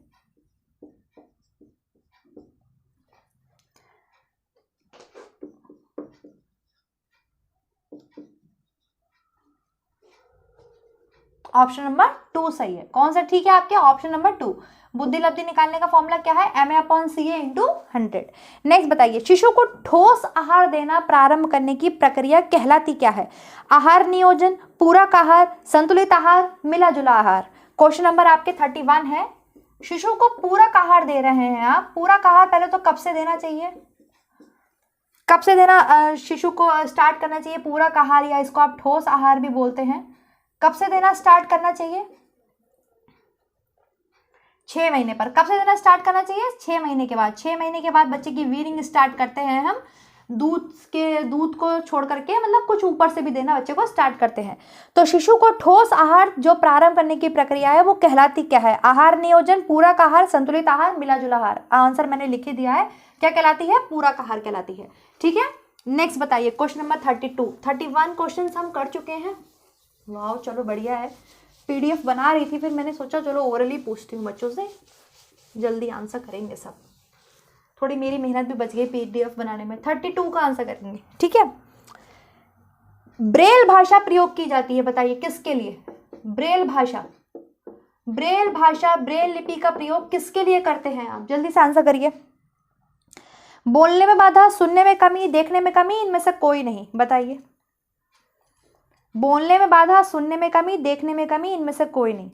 ऑप्शन नंबर 2 सही है। कौन सा ठीक है आपके? Option number 2। बुद्धि लब्धि निकालने का फॉर्मूला क्या है? MA/CA × 100। नेक्स्ट बताइए, शिशु को ठोस आहार देना प्रारंभ करने की प्रक्रिया कहलाती क्या है? आहार नियोजन, पूरक आहार, संतुलित आहार, मिला जुला आहार। क्वेश्चन नंबर आपके 31 है। शिशु को पूरक आहार दे रहे हैं आप। पूरक आहार पहले तो कब से देना चाहिए? कब से देना शिशु को स्टार्ट करना चाहिए पूरक आहार, या इसको आप ठोस आहार भी बोलते हैं? कब से देना स्टार्ट करना चाहिए? 6 महीने पर। कब से देना स्टार्ट करना चाहिए? 6 महीने के बाद। 6 महीने के बाद बच्चे की वीरिंग स्टार्ट करते हैं हम। दूध को छोड़ करके, मतलब कुछ ऊपर से भी देना बच्चे को स्टार्ट करते हैं। तो शिशु को ठोस आहार जो प्रारंभ करने की प्रक्रिया है वो कहलाती क्या है? आहार नियोजन, पूरक आहार, संतुलित आहार, मिला जुला आहार। आंसर मैंने लिख ही दिया है। क्या कहलाती है? पूरक आहार कहलाती है। ठीक है, नेक्स्ट बताइए क्वेश्चन नंबर 32। 31 क्वेश्चन हम कर चुके हैं। वाह, चलो बढ़िया है। PDF बना रही थी, फिर मैंने सोचा चलो ओरली पूछती हूँ बच्चों से, जल्दी आंसर करेंगे सब। थोड़ी मेरी मेहनत भी बच गई PDF बनाने में। 32 का आंसर करेंगे। ठीक है, ब्रेल भाषा प्रयोग की जाती है, बताइए किसके लिए? ब्रेल भाषा, ब्रेल भाषा, ब्रेल लिपि का प्रयोग किसके लिए करते हैं आप? जल्दी से आंसर करिए। बोलने में बाधा, सुनने में कमी, देखने में कमी, इनमें से कोई नहीं, बताइए। बोलने में बाधा, सुनने में कमी, देखने में कमी, इनमें से कोई नहीं।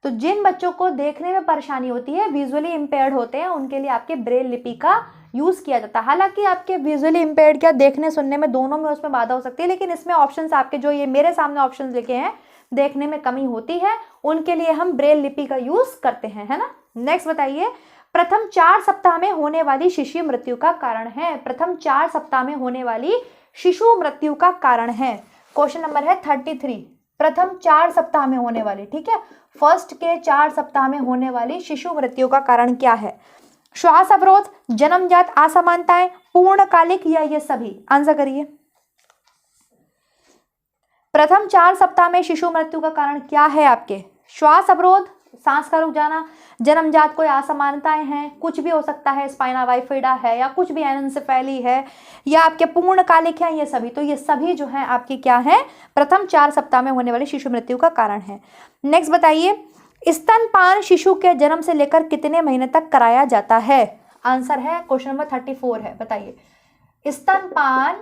तो जिन बच्चों को देखने में परेशानी होती है, विजुअली इंपेयर्ड होते हैं, उनके लिए आपके ब्रेल लिपि का यूज किया जाता है। हालांकि आपके विजुअली इंपेयर्ड क्या, देखने सुनने में दोनों में उसमें बाधा हो सकती है, लेकिन इसमें ऑप्शंस आपके जो ये मेरे सामने ऑप्शंस लिखे हैं, देखने में कमी होती है, उनके लिए हम ब्रेल लिपि का यूज करते हैं, है ना। नेक्स्ट बताइए, प्रथम 4 सप्ताह में होने वाली शिशु मृत्यु का कारण है। प्रथम 4 सप्ताह में होने वाली शिशु मृत्यु का कारण है। क्वेश्चन नंबर है 33। प्रथम 4 सप्ताह में होने वाली, ठीक है, फर्स्ट के 4 सप्ताह में होने वाली शिशु मृत्यु का कारण क्या है? श्वास अवरोध, जन्मजात असमानताएं, पूर्णकालिक, या ये सभी? आंसर करिए। प्रथम 4 सप्ताह में शिशु मृत्यु का कारण क्या है आपके? श्वास अवरोध, सांस का रुक जाना, जन्मजात कोई असमानताएं हैं, कुछ भी हो सकता है, स्पाइना बाइफिडा है, या कुछ भी एनेंसेफेली है, या आपके पूर्णकालिक हैं, ये सभी। तो ये सभी जो हैं आपकी क्या है? प्रथम 4 सप्ताह में होने वाली शिशु मृत्यु का कारण है। नेक्स्ट बताइए, स्तनपान शिशु के जन्म से लेकर कितने महीने तक कराया जाता है? आंसर है क्वेश्चन नंबर 34 है, बताइए। स्तनपान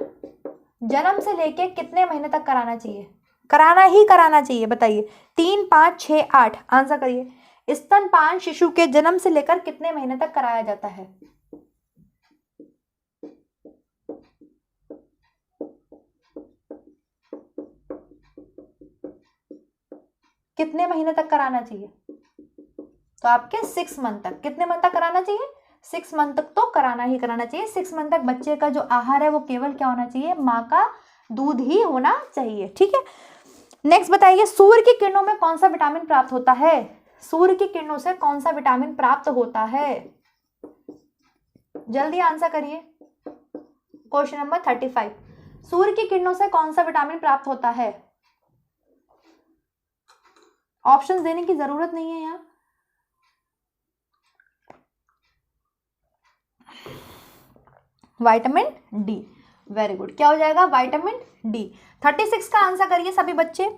जन्म से लेके कितने महीने तक कराना चाहिए? कराना ही कराना चाहिए, बताइए। 3, 5, 6, 8। आंसर करिए। स्तनपान शिशु के जन्म से लेकर कितने महीने तक कराया जाता है? कितने महीने तक कराना चाहिए? तो आपके 6 मंथ तक। कितने मंथ तक कराना चाहिए? 6 मंथ तक तो कराना ही कराना चाहिए। 6 मंथ तक बच्चे का जो आहार है वो केवल क्या होना चाहिए? माँ का दूध ही होना चाहिए, ठीक है। नेक्स्ट बताइए, सूर्य की किरणों में कौन सा विटामिन प्राप्त होता है? सूर्य की किरणों से कौन सा विटामिन प्राप्त होता है? जल्दी आंसर करिए। Question number 35। सूर्य की किरणों से कौन सा विटामिन प्राप्त होता है? ऑप्शंस देने की जरूरत नहीं है यहाँ। Vitamin D. Very good. क्या हो जाएगा? Vitamin D. 36 का आंसर करिए सभी बच्चे।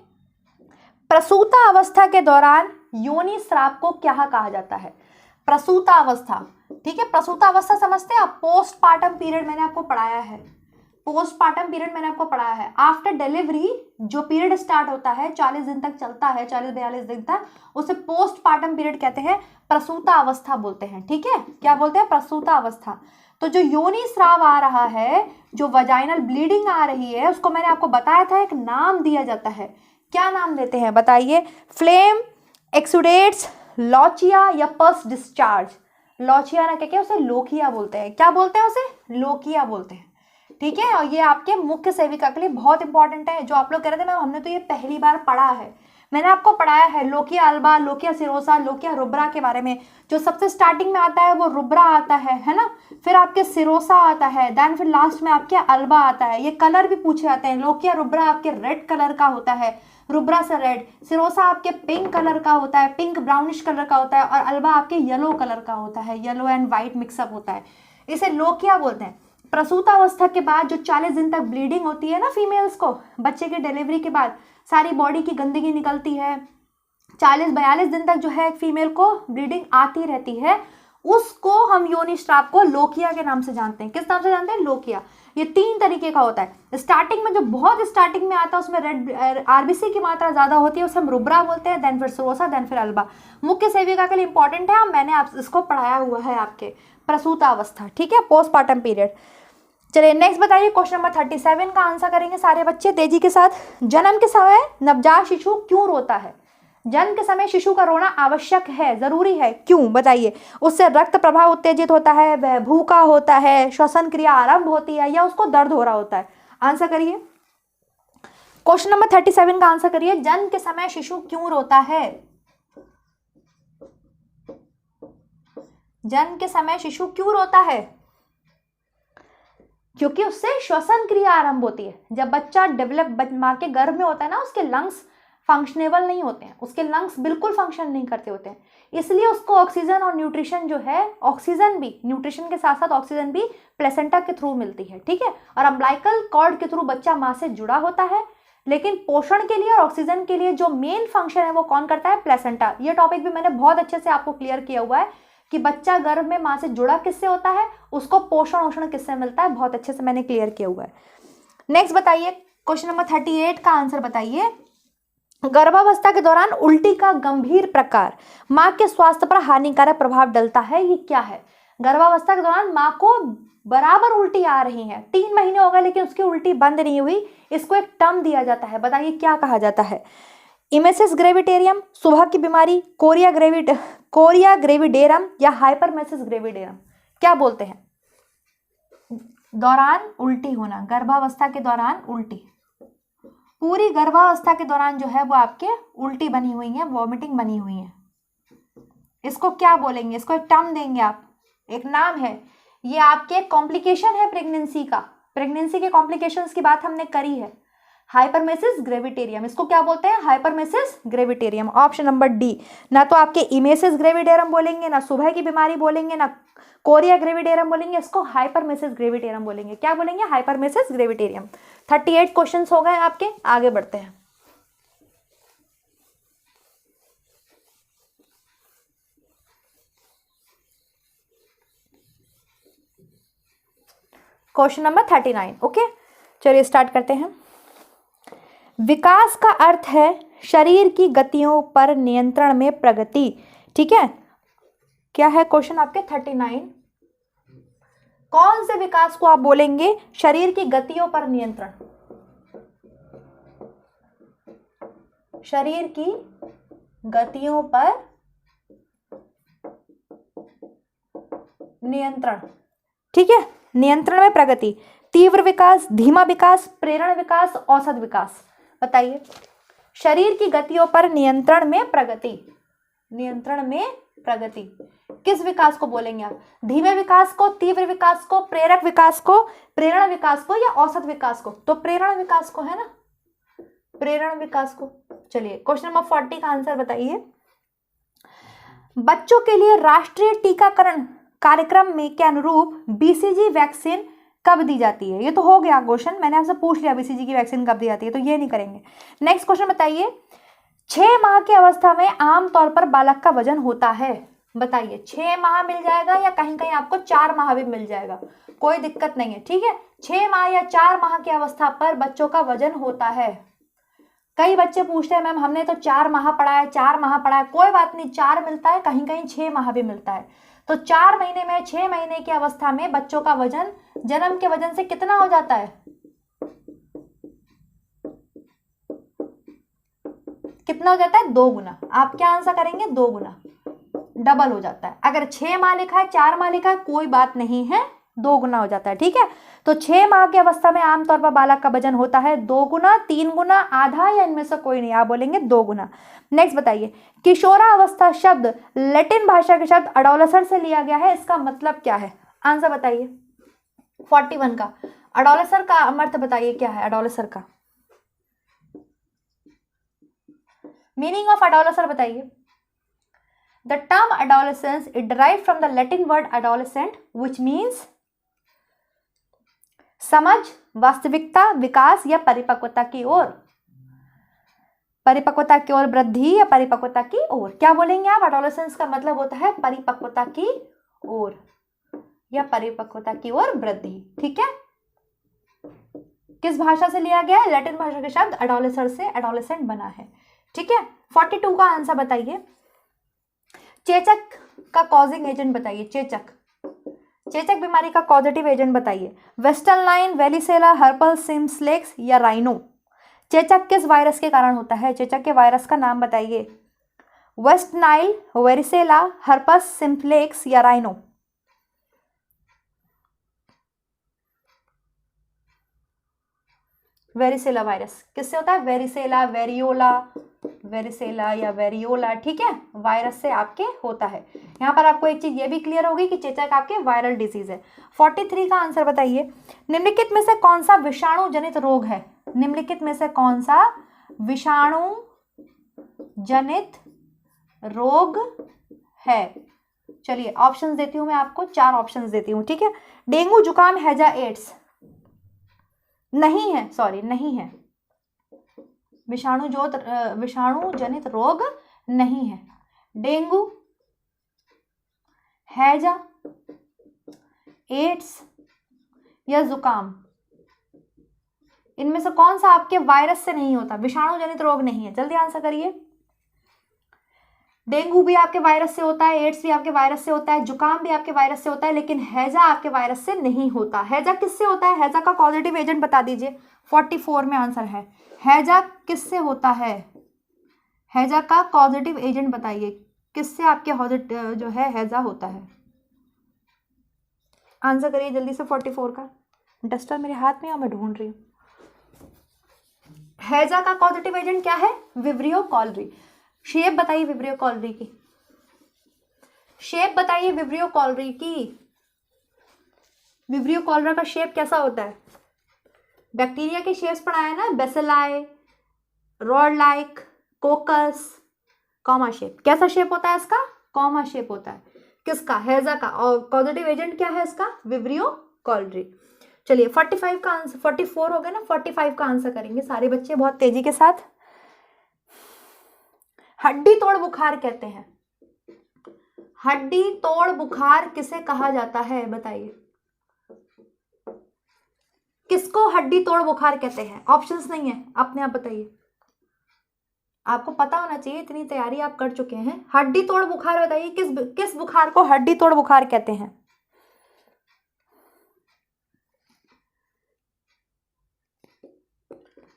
प्रसूता अवस्था के दौरान योनि स्राव को क्या कहा जाता है? प्रसूता अवस्था, ठीक है। प्रसूता अवस्था समझते हैं आप? पोस्टपार्टम पीरियड मैंने आपको पढ़ाया है। पोस्टपार्टम पीरियड मैंने आपको पढ़ाया है। आफ्टर डिलीवरी जो पीरियड स्टार्ट होता है, 40 दिन तक चलता है, 40-42 दिन तक, उसे पोस्टपार्टम पीरियड कहते हैं, प्रसूता अवस्था बोलते हैं, ठीक है। क्या बोलते हैं? प्रसूता अवस्था। तो जो योनि स्राव आ रहा है, जो वजाइनल ब्लीडिंग आ रही है, उसको मैंने आपको बताया था एक नाम दिया जाता है। क्या नाम देते हैं बताइए? फ्लेम, एक्सुडेट्स, लॉचिया, या पस डिस्चार्ज। लॉचिया ना कहके उसे लोकिया बोलते हैं। क्या बोलते हैं उसे? लोकिया बोलते हैं, ठीक है। और ये आपके मुख्य सेविका के लिए बहुत इंपॉर्टेंट है। जो आप लोग कह रहे थे मैम हमने तो ये पहली बार पढ़ा है, मैंने आपको पढ़ाया है lochia alba, lochia serosa, lochia rubra के बारे में। जो सबसे स्टार्टिंग में आता है वो रुब्रा आता है ना, फिर आपके सिरोसा आता है, देन फिर लास्ट में आपके अल्बा आता है। ये कलर भी पूछे जाते हैं, लोकिया रुब्रा आपके रेड कलर का होता है, रुब्रा से रेड, सिरोसा आपके पिंक कलर का होता है, पिंक ब्राउनिश कलर का होता है, और अल्बा आपके येलो कलर का होता है, येलो एंड व्हाइट मिक्सअप होता है। इसे लोकिया बोलते हैं। प्रसूतावस्था के बाद जो 40 दिन तक ब्लीडिंग होती है ना फीमेल्स को, बच्चे के डिलीवरी के बाद सारी बॉडी की गंदगी निकलती है, 40-42 दिन तक जो है फीमेल को ब्लीडिंग आती रहती है, उसको हम योनि स्राव को लोकिया के नाम से जानते हैं। किस नाम से जानते हैं? लोकिया। ये 3 तरीके का होता है। स्टार्टिंग में जो बहुत स्टार्टिंग में आता है उसमें रेड आरबीसी की मात्रा ज्यादा होती है, उसे हम रुब्रा बोलते हैं, देन फिर सिरोसा, देन फिर अल्बा। मुख्य सेविका के लिए इंपॉर्टेंट है, मैंने आप इसको पढ़ाया हुआ है आपके प्रसूतावस्था, ठीक है, पोस्टमार्टम पीरियड। चलिए नेक्स्ट बताइए, क्वेश्चन नंबर 37 का आंसर करेंगे सारे बच्चे तेजी के साथ। जन्म के समय नवजात शिशु क्यों रोता है? जन्म के समय शिशु का रोना आवश्यक है, जरूरी है, क्यों बताइए? उससे रक्त प्रवाह उत्तेजित होता है, वह भूखा होता है, श्वसन क्रिया आरंभ होती है, या उसको दर्द हो रहा होता है? आंसर करिए। क्वेश्चन नंबर 37 का आंसर करिए, जन्म के समय शिशु क्यों रोता है? जन्म के समय शिशु क्यों रोता है? क्योंकि उससे श्वसन क्रिया आरंभ होती है। जब बच्चा डेवलप मां के गर्भ में होता है ना, उसके लंग्स फंक्शनेबल नहीं होते हैं, उसके लंग्स बिल्कुल फंक्शन नहीं करते होते हैं, इसलिए उसको ऑक्सीजन और न्यूट्रिशन जो है, ऑक्सीजन भी, न्यूट्रिशन के साथ साथ ऑक्सीजन भी प्लेसेंटा के थ्रू मिलती है, ठीक है। और अम्बिलिकल कॉर्ड के थ्रू बच्चा माँ से जुड़ा होता है, लेकिन पोषण के लिए और ऑक्सीजन के लिए जो मेन फंक्शन है वो कौन करता है? प्लेसेंटा। ये टॉपिक भी मैंने बहुत अच्छे से आपको क्लियर किया हुआ है कि बच्चा गर्भ में माँ से जुड़ा किससे होता है, उसको पोषण ओषण किससे मिलता है, बहुत अच्छे से मैंने क्लियर किया हुआ है। नेक्स्ट बताइए, क्वेश्चन नंबर 38 का आंसर बताइए। गर्भावस्था के दौरान उल्टी का गंभीर प्रकार माँ के स्वास्थ्य पर हानिकारक प्रभाव डालता है, ये क्या है? गर्भावस्था के दौरान माँ को बराबर उल्टी आ रही है, 3 महीने हो गए लेकिन उसकी उल्टी बंद नहीं हुई, इसको एक टर्म दिया जाता है, बताइए क्या कहा जाता है? इमेसिस ग्रेविटेरियम, सुबह की बीमारी, कोरिया ग्रेविडेरम, या हाइपरमेसिस ग्रेविडेरम, क्या बोलते हैं? दौरान उल्टी होना, गर्भावस्था के दौरान उल्टी, पूरी गर्भावस्था के दौरान जो है वो आपके उल्टी बनी हुई है, वॉमिटिंग बनी हुई है, इसको क्या बोलेंगे? इसको एक टर्म देंगे आप, एक नाम है, ये आपके कॉम्प्लिकेशन है प्रेगनेंसी का, प्रेगनेंसी के कॉम्प्लिकेशंस की बात हमने करी है, हाइपरमेसिस ग्रेविटेरियम, इसको क्या बोलते हैं? हाइपरमेसिस ग्रेविटेरियम। ऑप्शन नंबर डी, ना तो आपके इमेसिस ग्रेविडेरम बोलेंगे, ना सुबह की बीमारी बोलेंगे, ना कोरिया ग्रेविडेरम बोलेंगे, इसको हाइपरमेसिस ग्रेविटेरियम बोलेंगे। क्या बोलेंगे? हाइपरमेसिस ग्रेविटेरियम। 38 क्वेश्चंस हो गए आपके, आगे बढ़ते हैं। क्वेश्चन नंबर 39, ओके, चलिए स्टार्ट करते हैं। विकास का अर्थ है शरीर की गतियों पर नियंत्रण में प्रगति, ठीक है। क्या है क्वेश्चन आपके 39? कौन से विकास को आप बोलेंगे शरीर की गतियों पर नियंत्रण? शरीर की गतियों पर नियंत्रण, ठीक है, नियंत्रण में प्रगति, तीव्र विकास, धीमा विकास, प्रेरण विकास, औसत विकास, बताइए। शरीर की गतियों पर नियंत्रण में प्रगति, नियंत्रण में प्रगति, किस विकास को बोलेंगे आप? धीमे विकास को, तीव्र विकास को, प्रेरक विकास को, प्रेरण विकास को, या औसत विकास को? तो प्रेरण विकास को, है ना, प्रेरण विकास को। चलिए क्वेश्चन नंबर 40 का आंसर बताइए। बच्चों के लिए राष्ट्रीय टीकाकरण कार्यक्रम में के अनुरूप बीसीजी वैक्सीन कब दी जाती है? ये तो हो गया क्वेश्चन, मैंने आपसे पूछ लिया बीसीजी की वैक्सीन कब दी जाती है, तो ये नहीं करेंगे। नेक्स्ट क्वेश्चन बताइए। 6 माह की अवस्था में आमतौर पर बालक का वजन होता है, बताइए। 6 माह मिल जाएगा या कहीं कहीं आपको 4 माह भी मिल जाएगा, कोई दिक्कत नहीं है, ठीक है। 6 माह या 4 माह की अवस्था पर बच्चों का वजन होता है। कई बच्चे पूछते हैं मैम हमने तो 4 माह पढ़ा है, 4 माह पढ़ा है, कोई बात नहीं, 4 मिलता है, कहीं कहीं 6 माह भी मिलता है। तो 4 महीने में, 6 महीने की अवस्था में बच्चों का वजन जन्म के वजन से कितना हो जाता है? कितना हो जाता है? 2 गुना। आप क्या आंसर करेंगे? 2 गुना, डबल हो जाता है। अगर 6 माह लिखा है, 4 माह लिखा है, कोई बात नहीं है, 2 गुना हो जाता है। ठीक है, तो 6 माह की अवस्था में आमतौर पर बालक का वजन होता है 2 गुना, 3 गुना, आधा, या इनमें से कोई नहीं, आप बोलेंगे 2 गुना। नेक्स्ट बताइए, किशोरावस्था शब्द लैटिन भाषा के शब्द अडोलेसेंट से लिया गया है, इसका मतलब क्या है? आंसर बताइए। 41 का अडोलेसर का अर्थ बताइए क्या है? अडोलेसर का मीनिंग ऑफ अडोलेसर बताइए। The term adolescence is derived from the Latin word adolescent which means समझ, वास्तविकता, विकास या परिपक्वता की ओर, परिपक्वता की ओर वृद्धि या परिपक्वता की ओर। क्या बोलेंगे आप? एडोलेसेंस का मतलब होता है परिपक्वता की ओर या परिपक्वता की ओर वृद्धि। ठीक है, किस भाषा से लिया गया है? लैटिन भाषा के शब्द एडोलेसर से एडोलेसेंट बना है। ठीक है, 42 का आंसर बताइए। चेचक का कॉजिंग एजेंट बताइए। चेचक बीमारी का कॉजेटिव एजेंट बताइए। वेस्टर्न लाइन, वेरिसेला, हर्पल सिम्प्लेक्स या राइनो। चेचक किस वायरस के कारण होता है? चेचक के वायरस का नाम बताइए। West Nile, varicella, herpes simplex या राइनो। वेरिसेला वायरस किससे होता है? वेरिसेला, वेरिसेला या वेरियोला, ठीक है, वायरस से आपके होता है। यहाँ पर आपको एक चीज ये भी क्लियर होगी कि चेचक आपके वायरल डिजीज है। 43 का आंसर बताइए। निम्नलिखित में से कौन सा विषाणु जनित रोग है? निम्नलिखित में से कौन सा विषाणु जनित रोग है? चलिए ऑप्शंस देती हूं मैं आपको, 4 ऑप्शंस देती हूं। ठीक है, डेंगू, जुकाम, हैजा, एड्स। नहीं है, सॉरी नहीं है, विषाणु जनित रोग नहीं है। डेंगू, हैजा, एड्स या जुकाम, इनमें से कौन सा आपके वायरस से नहीं होता, विषाणु जनित रोग नहीं है? जल्दी आंसर करिए। डेंगू भी आपके वायरस से होता है, एड्स भी आपके वायरस से होता है, जुकाम भी आपके वायरस से होता है, लेकिन हैजा आपके वायरस से नहीं होता। हैजा किससे होता है? हैजा का पॉजिटिव एजेंट बता दीजिए। 44 में आंसर है। हैजा किससे होता है? हैजा का पॉजिटिव एजेंट बताइए, किससे आपके जो है हैजा होता है? आंसर करिए जल्दी से 44 का। डस्टर मेरे हाथ में है और मैं ढूंढ रही हूँ। हैजा का पॉजिटिव एजेंट क्या है? Vibrio cholerae. शेप बताइए विब्रियो कॉलरी की, शेप बताइए विब्रियो कॉलरी की। विब्रियो कॉलरा का शेप कैसा होता है? बैक्टीरिया के शेप्स पढ़ाया ना, bacilli, rod like, coccus, comma shape. कैसा शेप होता है इसका? कॉमा शेप होता है। किसका? हैजा का। और पॉजिटिव एजेंट क्या है इसका? Vibrio cholerae. चलिए 45 का आंसर, 44 हो गया ना, 45 का आंसर करेंगे सारे बच्चे बहुत तेजी के साथ। हड्डी तोड़ बुखार कहते हैं, हड्डी तोड़ बुखार किसे कहा जाता है? बताइए, किसको हड्डी तोड़ बुखार कहते हैं? ऑप्शंस नहीं है, अपने आप बताइए। आपको पता होना चाहिए, इतनी तैयारी आप कर चुके हैं। हड्डी तोड़ बुखार बताइए, किस बुखार को हड्डी तोड़ बुखार कहते हैं?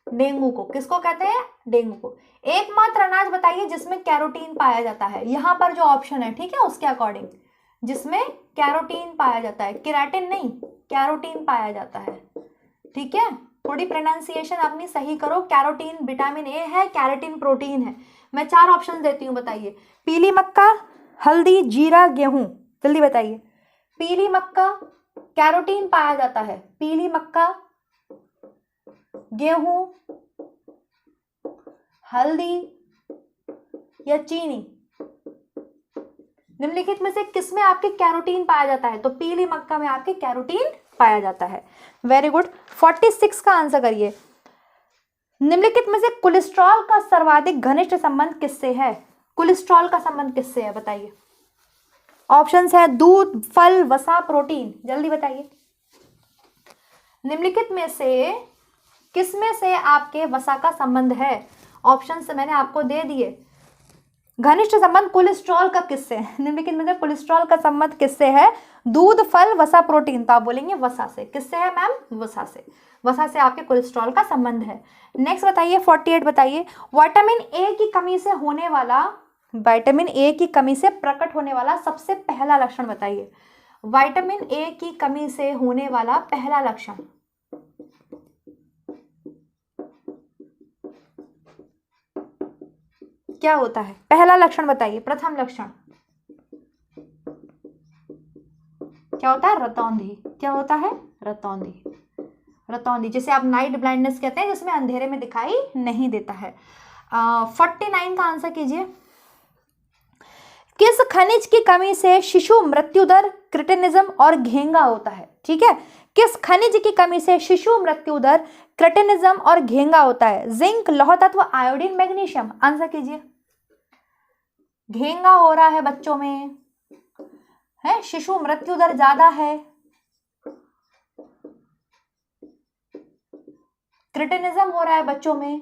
डेंगू को। किसको कहते हैं? डेंगू को। एकमात्र अनाज बताइए जिसमें कैरोटीन पाया जाता है। यहां पर जो ऑप्शन है, ठीक है, उसके अकॉर्डिंग, जिसमें कैरोटीन पाया जाता है, केराटिन नहीं, कैरोटीन पाया जाता है। ठीक है, थोड़ी प्रोनाउंसिएशन अपनी सही करो। कैरोटीन विटामिन ए है, कैरेटिन प्रोटीन है। मैं 4 ऑप्शन देती हूँ, बताइए। पीली मक्का, हल्दी, जीरा, गेहूं। जल्दी बताइए। पीली मक्का, कैरोटीन पाया जाता है। पीली मक्का, गेहूं, हल्दी या चीनी। निम्नलिखित में से किसमें आपके कैरोटीन पाया जाता है? तो पीली मक्का में आपके कैरोटीन पाया जाता है। Very good. 46 का आंसर करिए। निम्नलिखित में से कोलेस्ट्रॉल का सर्वाधिक घनिष्ठ संबंध किससे है? कोलेस्ट्रॉल का संबंध किससे है? बताइए। ऑप्शंस है दूध, फल, वसा, प्रोटीन। जल्दी बताइए। निम्नलिखित में से किसमें से आपके वसा का संबंध है? ऑप्शंस मैंने आपको दे दिए। घनिष्ठ संबंध कोलेस्ट्रॉल का किससे है? निम्नलिखित में से कोलेस्ट्रॉल का संबंध किससे है? दूध, फल, वसा, प्रोटीन। तो आप बोलेंगे वसा से। किससे है मैम? वसा से। वसा से आपके कोलेस्ट्रॉल का संबंध है। नेक्स्ट बताइए, 48 बताइए। विटामिन ए की कमी से होने वाला, विटामिन ए की कमी से प्रकट होने वाला सबसे पहला लक्षण बताइए। विटामिन ए की कमी से होने वाला पहला लक्षण। क्या होता है? पहला लक्षण बताइए, प्रथम लक्षण क्या होता है? रतौंधी। क्या होता है? रतौंधी। रतौंधी जिसे आप नाइट ब्लाइंडनेस कहते हैं, जिसमें अंधेरे में दिखाई नहीं देता है। 49 का आंसर कीजिए। किस खनिज की कमी से शिशु मृत्यु दर, क्रिटिनिज्म और घेंगा होता है? ठीक है, किस खनिज की कमी से शिशु मृत्यु दर, क्रिटिनिज्म और घेंगा होता है? जिंक, लौह तत्व, आयोडीन, मैग्नीशियम। आंसर कीजिए। घेंगा हो रहा है बच्चों में, है शिशु मृत्यु दर ज्यादा है, क्रिटिनिज्म हो रहा है बच्चों में,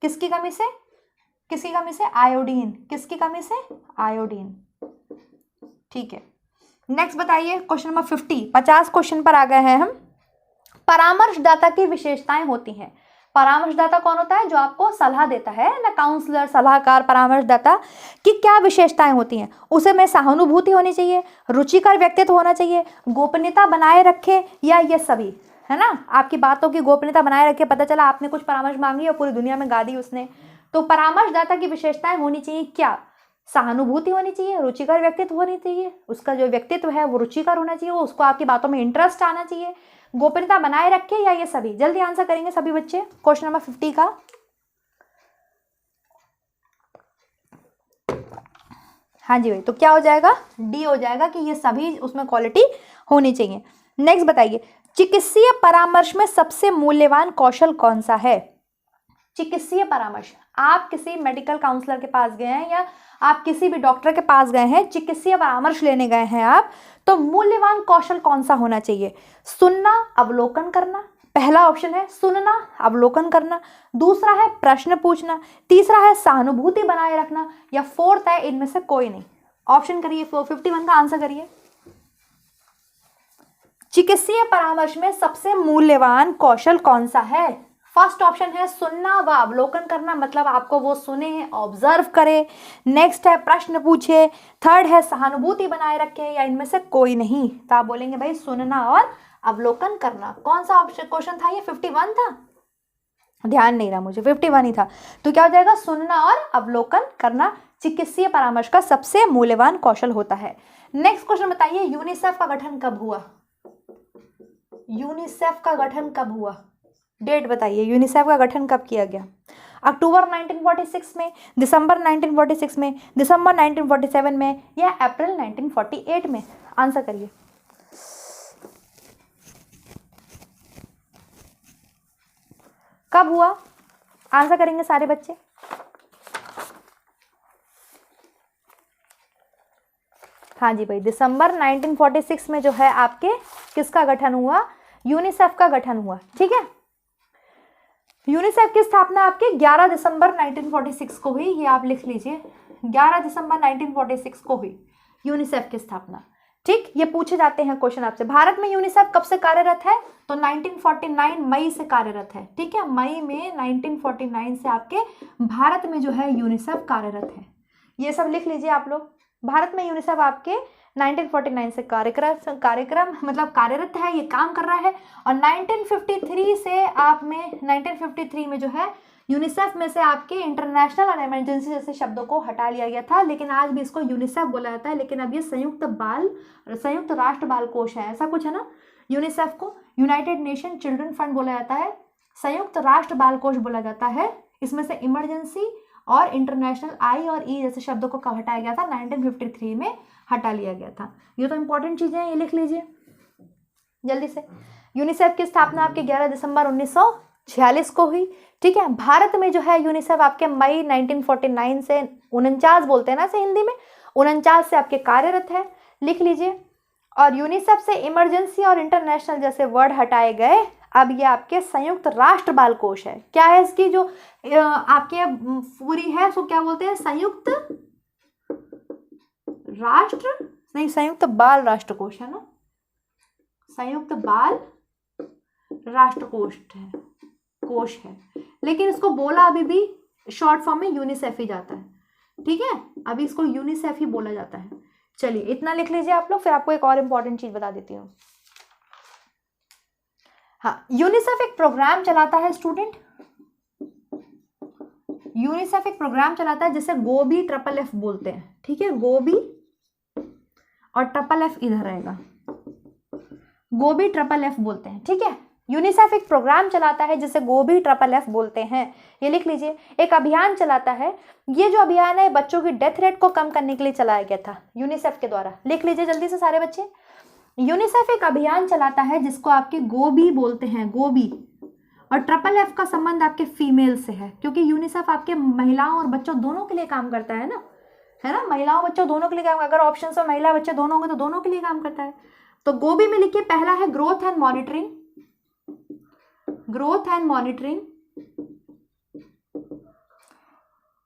किसकी कमी से? किसकी कमी से? आयोडीन। किसकी कमी से? आयोडीन। ठीक है, नेक्स्ट बताइए क्वेश्चन नंबर 50 क्वेश्चन पर आ गए हैं हम। परामर्शदाता की विशेषताएं होती हैं। परामर्शदाता कौन होता है? जो आपको सलाह देता है ना, काउंसलर, सलाहकार, परामर्शदाता की क्या विशेषताएं होती हैं? उसे में सहानुभूति होनी चाहिए, रुचिकर व्यक्तित्व होना चाहिए, गोपनीयता बनाए रखे, या ये सभी, है ना, आपकी बातों की गोपनीयता बनाए रखे। पता चला आपने कुछ परामर्श मांगी और पूरी दुनिया में गा दी उसने। तो परामर्शदाता की विशेषताएं होनी चाहिए क्या? सहानुभूति होनी चाहिए, रुचिकर व्यक्तित्व होनी चाहिए, उसका जो व्यक्तित्व है वो रुचिकर होना चाहिए, वो उसको आपकी बातों में इंटरेस्ट आना चाहिए, गोपनीयता बनाए रखे, या ये सभी? जल्दी आंसर करेंगे सभी बच्चे क्वेश्चन नंबर 50 का। हाँ जी भाई, तो क्या हो जाएगा? डी हो जाएगा कि ये सभी उसमें क्वालिटी होनी चाहिए। नेक्स्ट बताइए, चिकित्सीय परामर्श में सबसे मूल्यवान कौशल कौन सा है? चिकित्सीय परामर्श, आप किसी मेडिकल काउंसलर के पास गए हैं या आप किसी भी डॉक्टर के पास गए हैं, चिकित्सीय परामर्श लेने गए हैं आप, तो मूल्यवान कौशल कौन सा होना चाहिए? सुनना, अवलोकन करना। पहला ऑप्शन है सुनना, अवलोकन करना, दूसरा है प्रश्न पूछना, तीसरा है सहानुभूति बनाए रखना, या फोर्थ है इनमें से कोई नहीं। ऑप्शन करिए, 51 का आंसर करिए। चिकित्सीय परामर्श में सबसे मूल्यवान कौशल कौन सा है? फर्स्ट ऑप्शन है सुनना व अवलोकन करना, मतलब आपको वो सुने, ऑब्जर्व करे। नेक्स्ट है प्रश्न पूछे, थर्ड है सहानुभूति बनाए रखे, या इनमें से कोई नहीं। तो आप बोलेंगे भाई सुनना और अवलोकन करना। कौन सा ऑप्शन क्वेश्चन था ये? 51 था, ध्यान नहीं रहा मुझे, 51 ही था। तो क्या हो जाएगा? सुनना और अवलोकन करना चिकित्सीय परामर्श का सबसे मूल्यवान कौशल होता है। नेक्स्ट क्वेश्चन बताइए, यूनिसेफ का गठन कब हुआ? यूनिसेफ का गठन कब हुआ? डेट बताइए, यूनिसेफ का गठन कब किया गया? अक्टूबर 1946 में, दिसंबर 1946 में, दिसंबर 1947 में, या अप्रैल 1948 में? आंसर करिए। कब हुआ? आंसर करेंगे सारे बच्चे। हाँ जी भाई, दिसंबर 1946 में जो है आपके किसका गठन हुआ? यूनिसेफ का गठन हुआ। ठीक है, यूनिसेफ की स्थापना आपके 11 दिसंबर 1946 को हुई, ये आप लिख लीजिए, 11 दिसंबर 1946 को हुई यूनिसेफ की स्थापना। ठीक, ये पूछे जाते हैं क्वेश्चन आपसे। भारत में यूनिसेफ कब से कार्यरत है? तो 1949 मई से कार्यरत है। ठीक है, मई में 1949 से आपके भारत में जो है यूनिसेफ कार्यरत है। ये सब लिख लीजिए आप लोग। भारत में यूनिसेफ आपके 1949 से कार्यक्रम मतलब कार्यरत है, ये काम कर रहा है। और 1953 से आप में 1953 में जो है यूनिसेफ में से आपके इंटरनेशनल और इमरजेंसी जैसे शब्दों को हटा लिया गया था, लेकिन आज भी इसको यूनिसेफ बोला जाता है। लेकिन अब ये संयुक्त राष्ट्र बाल कोष है, ऐसा कुछ है ना। यूनिसेफ को यूनाइटेड नेशन चिल्ड्रन फंड बोला जाता है, संयुक्त राष्ट्र बाल कोष बोला जाता है। इसमें से इमरजेंसी और इंटरनेशनल आई और ई जैसे शब्दों को कब हटाया गया था? 1953 में हटा लिया गया था। ये तो इंपॉर्टेंट चीजें हैं, ये लिख लीजिए जल्दी से। यूनिसेफ की स्थापना आपके 11 दिसंबर 1946 को हुई। ठीक है, भारत में जो है यूनिसेफ आपके मई 1949 से 49 बोलते हैं ना इसे हिंदी में, 49 से आपके कार्यरत है, लिख लीजिए। और यूनिसेफ से इमरजेंसी और इंटरनेशनल जैसे वर्ड हटाए गए। अब ये आपके संयुक्त राष्ट्र बाल कोष है। क्या है इसकी जो आपके पूरी है उसको क्या बोलते हैं? संयुक्त राष्ट्र नहीं, संयुक्त बाल राष्ट्र कोष है ना, संयुक्त बाल राष्ट्र कोष है। लेकिन इसको बोला अभी भी शॉर्ट फॉर्म में यूनिसेफ ही जाता है। ठीक है, अभी इसको यूनिसेफ ही बोला जाता है। चलिए इतना लिख लीजिए आप लोग, फिर आपको एक और इंपॉर्टेंट चीज बता देती हूँ। हाँ, यूनिसेफ एक प्रोग्राम चलाता है स्टूडेंट, यूनिसेफ एक प्रोग्राम चलाता है जिसे गोबी ट्रिपल एफ बोलते हैं, ठीक है, गोबी और ट्रिपल एफ इधर रहेगा, गोबी ट्रिपल एफ बोलते हैं, ठीक है। यूनिसेफ एक प्रोग्राम चलाता है जिसे गोबी ट्रिपल एफ बोलते हैं, ये लिख लीजिए। एक अभियान चलाता है, ये जो अभियान है बच्चों की डेथ रेट को कम करने के लिए चलाया गया था यूनिसेफ के द्वारा, लिख लीजिए जल्दी से सारे बच्चे। यूनिसेफ एक अभियान चलाता है जिसको आपके गोबी बोलते हैं, गोबी, और ट्रिपल एफ का संबंध आपके फीमेल से है, क्योंकि यूनिसेफ आपके महिलाओं और बच्चों दोनों के लिए काम करता है ना, है ना, महिलाओं बच्चों दोनों के लिए काम, अगर ऑप्शन में महिला बच्चे दोनों होंगे तो दोनों के लिए काम करता है। तो गोबी में लिखिए, पहला है growth and monitoring, growth and monitoring,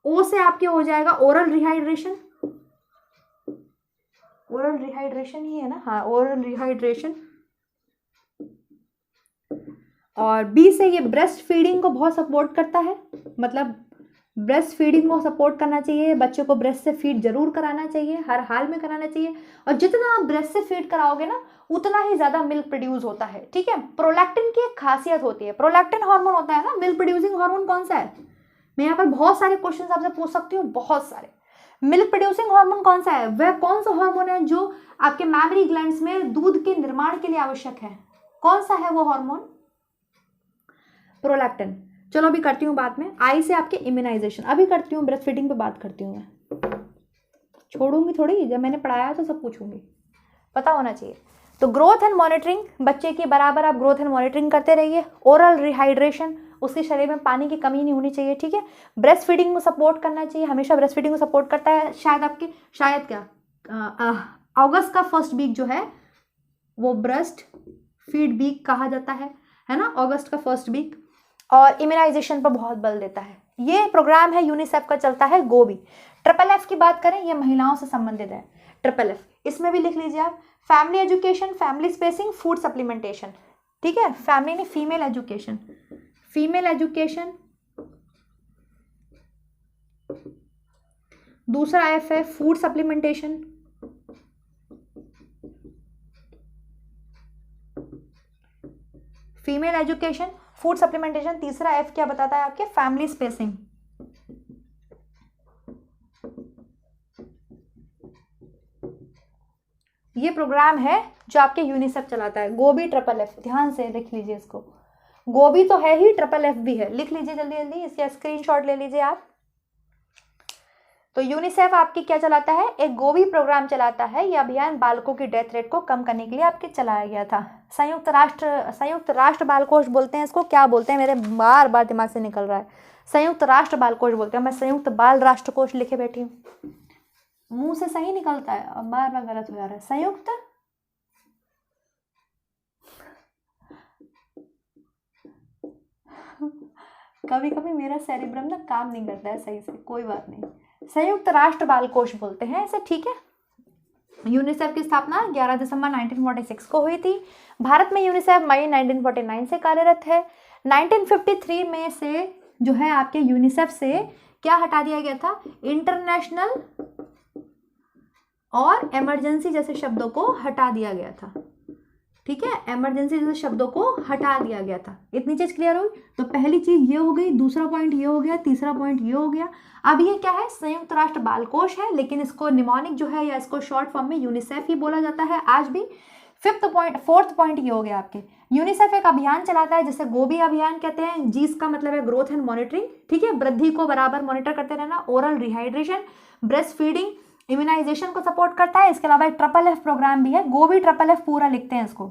O से आपके हो जाएगा ओरल रिहाइड्रेशन, ओरल रिहाइड्रेशन ही है ना, हाँ ओरल रिहाइड्रेशन, और बी से ये ब्रेस्ट फीडिंग को बहुत सपोर्ट करता है, मतलब ब्रेस्ट फीडिंग को सपोर्ट करना चाहिए, बच्चों को ब्रेस्ट से फीड जरूर कराना चाहिए, हर हाल में कराना चाहिए, और जितना आप ब्रेस्ट से फीड कराओगे ना उतना ही ज्यादा मिल्क प्रोड्यूस होता है, ठीक है। प्रोलैक्टिन की एक खासियत होती है, प्रोलैक्टिन हार्मोन होता है ना, मिल्क प्रोड्यूसिंग हार्मोन कौन सा है, मैं यहाँ पर बहुत सारे क्वेश्चन आपसे पूछ सकती हूँ, बहुत सारे। मिल्क प्रोड्यूसिंग हार्मोन कौन सा है, वह कौन सा हार्मोन है जो आपके मैमरी ग्लैंड्स में दूध के निर्माण के लिए आवश्यक है, कौन सा है वो हार्मोन, प्रोलैक्टिन। चलो अभी करती हूँ बाद में, आई से आपके इम्यूनाइजेशन, अभी करती हूँ, ब्रेस्ट फीडिंग पे बात करती हूँ मैं, छोड़ूंगी थोड़ी, जब मैंने पढ़ाया तो सब पूछूंगी, पता होना चाहिए। तो ग्रोथ एंड मॉनिटरिंग, बच्चे की बराबर आप ग्रोथ एंड मॉनिटरिंग करते रहिए। ओरल रिहाइड्रेशन, उसके शरीर में पानी की कमी नहीं होनी चाहिए, ठीक है। ब्रेस्ट फीडिंग को सपोर्ट करना चाहिए, हमेशा ब्रेस्ट फीडिंग को सपोर्ट करता है। शायद आपकी, शायद क्या, अगस्त का फर्स्ट वीक जो है वो ब्रेस्ट फीड वीक कहा जाता है ना, अगस्त का फर्स्ट वीक, और इम्यूनाइजेशन पर बहुत बल देता है। ये प्रोग्राम है यूनिसेफ का, चलता है गोबी। ट्रिपल एफ की बात करें, ये महिलाओं से संबंधित है ट्रिपल एफ, इसमें भी लिख लीजिए आप, family education, family spacing, food supplementation, ठीक है, फैमिली नहीं, फीमेल एजुकेशन, फीमेल एजुकेशन। दूसरा एफ है food supplementation, female education, food supplementation. तीसरा एफ क्या बताता है आपके, फैमिली स्पेसिंग। ये प्रोग्राम है जो आपके यूनिसेफ चलाता है, गोबी ट्रिपल एफ, ध्यान से लिख लीजिए इसको, गोबी तो है ही, ट्रिपल एफ भी है, लिख लीजिए जल्दी जल्दी, इसका स्क्रीनशॉट ले लीजिए आप। तो यूनिसेफ आपकी क्या चलाता है, एक गोबी प्रोग्राम चलाता है। यह अभियान बालकों की डेथ रेट को कम करने के लिए आपके चलाया गया था। संयुक्त राष्ट्र बाल कोष बोलते हैं इसको, क्या बोलते हैं, मेरे बार बार दिमाग से निकल रहा है, संयुक्त राष्ट्र बाल कोष बोलते हैं, मैं संयुक्त बाल राष्ट्र कोष लिखे बैठी हूँ, मुंह से सही निकलता है और बार बार गलत हो जा रहा है, संयुक्त, कभी कभी मेरा सेरिब्रम ना काम नहीं करता है सही से, कोई बात नहीं, संयुक्त राष्ट्र बाल कोष बोलते हैं इसे, ठीक है। यूनिसेफ की स्थापना 11 दिसंबर 1946 को हुई थी। भारत में यूनिसेफ मई 1949 से कार्यरत है। 1953 में से जो है आपके यूनिसेफ से क्या हटा दिया गया था, इंटरनेशनल और इमरजेंसी जैसे शब्दों को हटा दिया गया था, ठीक है, इमरजेंसी जैसे शब्दों को हटा दिया गया था। इतनी चीज क्लियर हुई। तो पहली चीज ये हो गई, दूसरा पॉइंट ये हो गया, तीसरा पॉइंट ये हो गया। अब ये क्या है, संयुक्त राष्ट्र बाल कोष है, लेकिन इसको निमोनिक जो है या इसको शॉर्ट फॉर्म में यूनिसेफ ही बोला जाता है आज भी। फोर्थ पॉइंट ये हो गया आपके, यूनिसेफ एक अभियान चलाता है जिसे गोबी अभियान कहते हैं, जी इसका मतलब है ग्रोथ एंड मॉनिटरिंग, ठीक है, वृद्धि को बराबर मॉनिटर करते रहना, oral rehydration, breast feeding, immunisation को सपोर्ट करता है। इसके अलावा एक ट्रिपल एफ प्रोग्राम भी है, गोबी ट्रिपल एफ पूरा लिखते हैं इसको,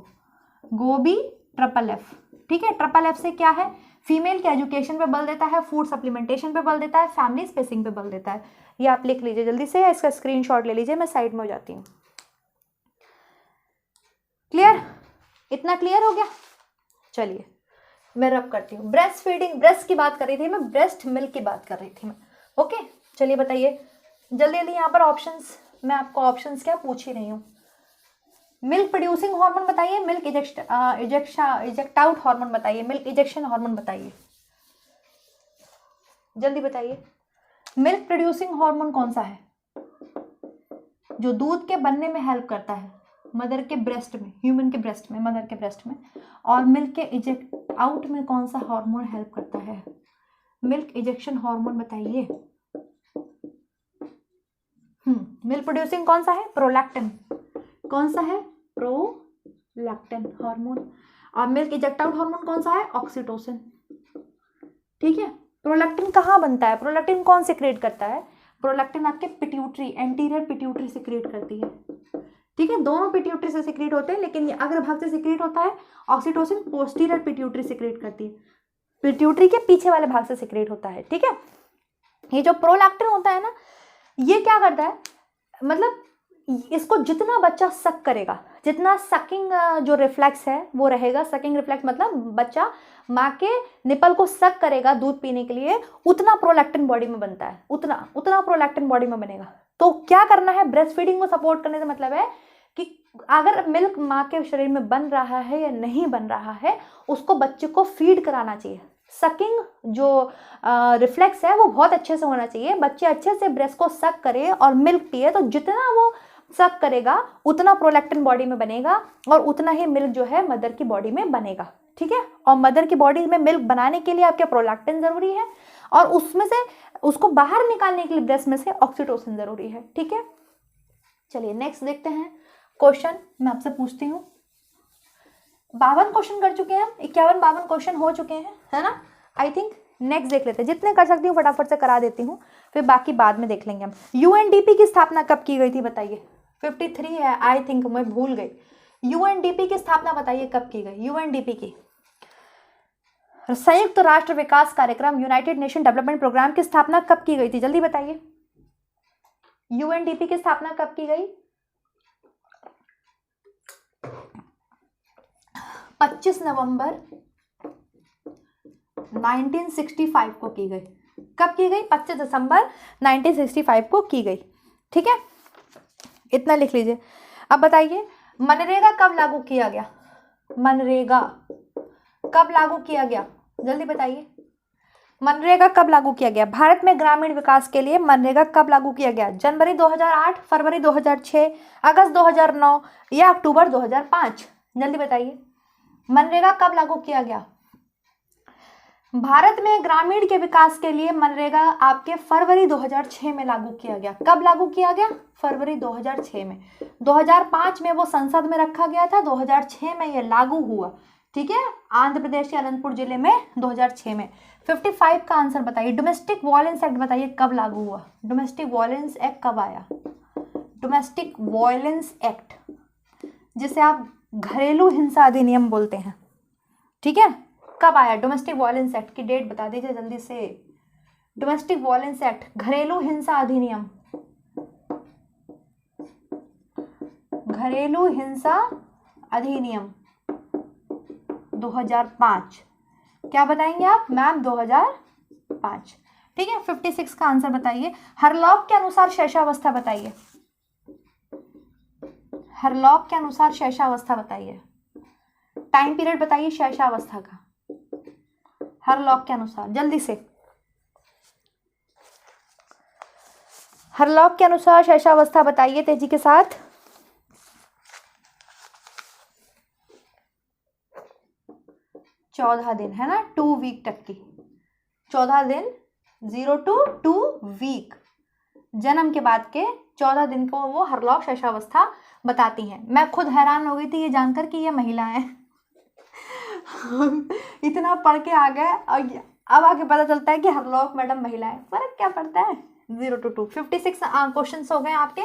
गोबी ट्रिपल एफ, ठीक है। ट्रिपल एफ से क्या है, फीमेल के एजुकेशन पे बल देता है, फूड सप्लीमेंटेशन पे बल देता है, फैमिली स्पेसिंग पे बल देता है। ये आप लिख लीजिए जल्दी से, इसका स्क्रीनशॉट ले लीजिए, मैं साइड में हो जाती हूँ। क्लियर, इतना क्लियर हो गया। चलिए मैं रब करती हूँ। ब्रेस्ट फीडिंग, ब्रेस्ट की बात कर रही थी मैं, ब्रेस्ट मिल्क की बात कर रही थी मैं, ओके। चलिए बताइए जल्दी जल्दी, यहाँ पर ऑप्शंस, मैं आपको ऑप्शंस क्या पूछ ही रही हूँ। मिल्क प्रोड्यूसिंग हार्मोन बताइए, मिल्क इजेक्ट आउट हार्मोन बताइए, मिल्क इजेक्शन हार्मोन बताइए, जल्दी बताइए। मिल्क प्रोड्यूसिंग हार्मोन कौन सा है, जो दूध के बनने में हेल्प करता है मदर के ब्रेस्ट में, ह्यूमन के ब्रेस्ट में, मदर के ब्रेस्ट में। और मिल्क के इजेक्ट आउट में कौन सा हार्मोन हेल्प करता है? मिल्क इजेक्शन हार्मोन बताइए। मिल्क प्रोड्यूसिंग कौन सा है? प्रोलैक्टिन। कौन सा है? Prolactin hormone. और मिल्क इजेक्ट आउट हार्मोन कौन सा है? ऑक्सीटोसिन। ठीक है, प्रोलैक्टिन कहाँ बनता है? प्रोलैक्टिन कौन सिक्रेट करता है? प्रोलैक्टिन आपके पिट्यूटरी, एंटीरियर पिट्यूटरी सिक्रेट करती है। ठीक है, दोनों पिट्यूटरी से सिक्रेट होते हैं, लेकिन ये अग्र भाग से सिक्रेट होता है। ऑक्सीटोसिन पोस्टीरियर पिट्यूटरी सिक्रेट करती है, पिट्यूटरी के पीछे वाले भाग से सिक्रेट होता है। ठीक है, ये जो प्रोलैक्टिन होता है ना, ये क्या करता है, मतलब इसको जितना बच्चा सक करेगा, जितना सकिंग जो रिफ्लेक्स है वो रहेगा, सकिंग रिफ्लेक्स मतलब बच्चा माँ के निपल को सक करेगा दूध पीने के लिए, उतना प्रोलैक्टिन बॉडी में बनता है, उतना प्रोलैक्टिन बॉडी में बनेगा। तो क्या करना है? ब्रेस्ट फीडिंग को सपोर्ट करने से मतलब है कि अगर मिल्क माँ के शरीर में बन रहा है या नहीं बन रहा है, उसको बच्चे को फीड कराना चाहिए। सकिंग जो रिफ्लेक्स है वो बहुत अच्छे से होना चाहिए, बच्चे अच्छे से ब्रेस्ट को सक करे और मिल्क पिए, तो जितना वो सक करेगा उतना प्रोलैक्टिन बॉडी में बनेगा और उतना ही मिल्क जो है मदर की बॉडी में बनेगा। ठीक है, और मदर की बॉडी में मिल्क बनाने के लिए आपके प्रोलैक्टिन जरूरी है, और उसमें से उसको बाहर निकालने के लिए ब्रेस्ट में से ऑक्सीटोसिन जरूरी है। ठीक है, चलिए नेक्स्ट देखते हैं क्वेश्चन। मैं आपसे पूछती हूँ, 52 क्वेश्चन कर चुके हैं हम, 51-52 क्वेश्चन हो चुके हैं, है ना। आई थिंक नेक्स्ट देख लेते हैं, जितने कर सकती हूँ फटाफट से करा देती हूँ, फिर बाकी बाद में देख लेंगे हम। यूएनडीपी की स्थापना कब की गई थी बताइए? 53 है, आई थिंक मैं भूल गई। यूएनडीपी की स्थापना बताइए कब की गई? यूएनडीपी की, संयुक्त राष्ट्र विकास कार्यक्रम, यूनाइटेड नेशन डेवलपमेंट प्रोग्राम की स्थापना कब की गई थी? जल्दी बताइए, यूएनडीपी की स्थापना कब की गई? 25 नवंबर 1965 को की गई। कब की गई? 25 दिसंबर 1965 को की गई। ठीक है, इतना लिख लीजिए। अब बताइए, मनरेगा कब लागू किया गया? मनरेगा कब लागू किया गया? जल्दी बताइए, मनरेगा कब लागू किया गया? भारत में ग्रामीण विकास के लिए मनरेगा कब लागू किया गया? जनवरी 2008, फरवरी 2006, अगस्त 2009 या अक्टूबर 2005? जल्दी बताइए, मनरेगा कब लागू किया गया? भारत में ग्रामीण के विकास के लिए मनरेगा आपके फरवरी 2006 में लागू किया गया। कब लागू किया गया? फरवरी 2006 में। 2005 में वो संसद में रखा गया था, 2006 में ये लागू हुआ। ठीक है, आंध्र प्रदेश के अनंतपुर जिले में 2006 में। 55 का आंसर बताइए। डोमेस्टिक वायलेंस एक्ट बताइए कब लागू हुआ? डोमेस्टिक वायलेंस एक्ट कब आया? डोमेस्टिक वायलेंस एक्ट, जिसे आप घरेलू हिंसा अधिनियम बोलते हैं। ठीक है, कब आया? डोमेस्टिक वायलेंस एक्ट की डेट बता दीजिए जल्दी से। डोमेस्टिक वायलेंस एक्ट, घरेलू हिंसा अधिनियम, घरेलू हिंसा अधिनियम 2005। क्या बताएंगे आप मैम? 2005। ठीक है, 56 का आंसर बताइए। हरलॉक के अनुसार शैशवावस्था बताइए। हरलॉक के अनुसार शैशवावस्था बताइए, टाइम पीरियड बताइए शैशवावस्था का हरलॉक के अनुसार, जल्दी से। हरलॉक के अनुसार शैशवावस्था बताइए तेजी के साथ। चौदह दिन है ना, 2 वीक तक की। 14 दिन, 0 to 2 वीक, जन्म के बाद के 14 दिन को वो हरलॉक शैशवावस्था बताती हैं। मैं खुद हैरान हो गई थी ये जानकर कि ये महिला है। इतना पढ़ के आ गए और अब आगे पता चलता है कि हरलॉक मैडम महिला है। फर्क क्या पड़ता है? 0 to 2। 56 क्वेश्चन हो गए आपके।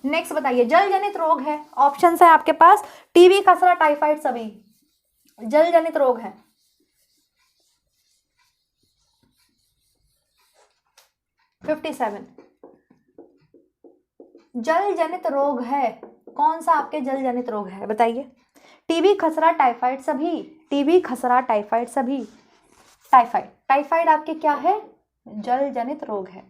नेक्स्ट बताइए, जल जनित रोग है, ऑप्शन है आपके पास टीबी, खसरा, टाइफाइड, सभी जल जनित रोग है। जल जनित रोग है, कौन सा आपके जल जनित रोग है बताइए? टीबी, खसरा, टाइफाइड, सभी। टीबी, खसरा, टाइफाइड, सभी। टाइफाइड आपके क्या है? जल जनित रोग है,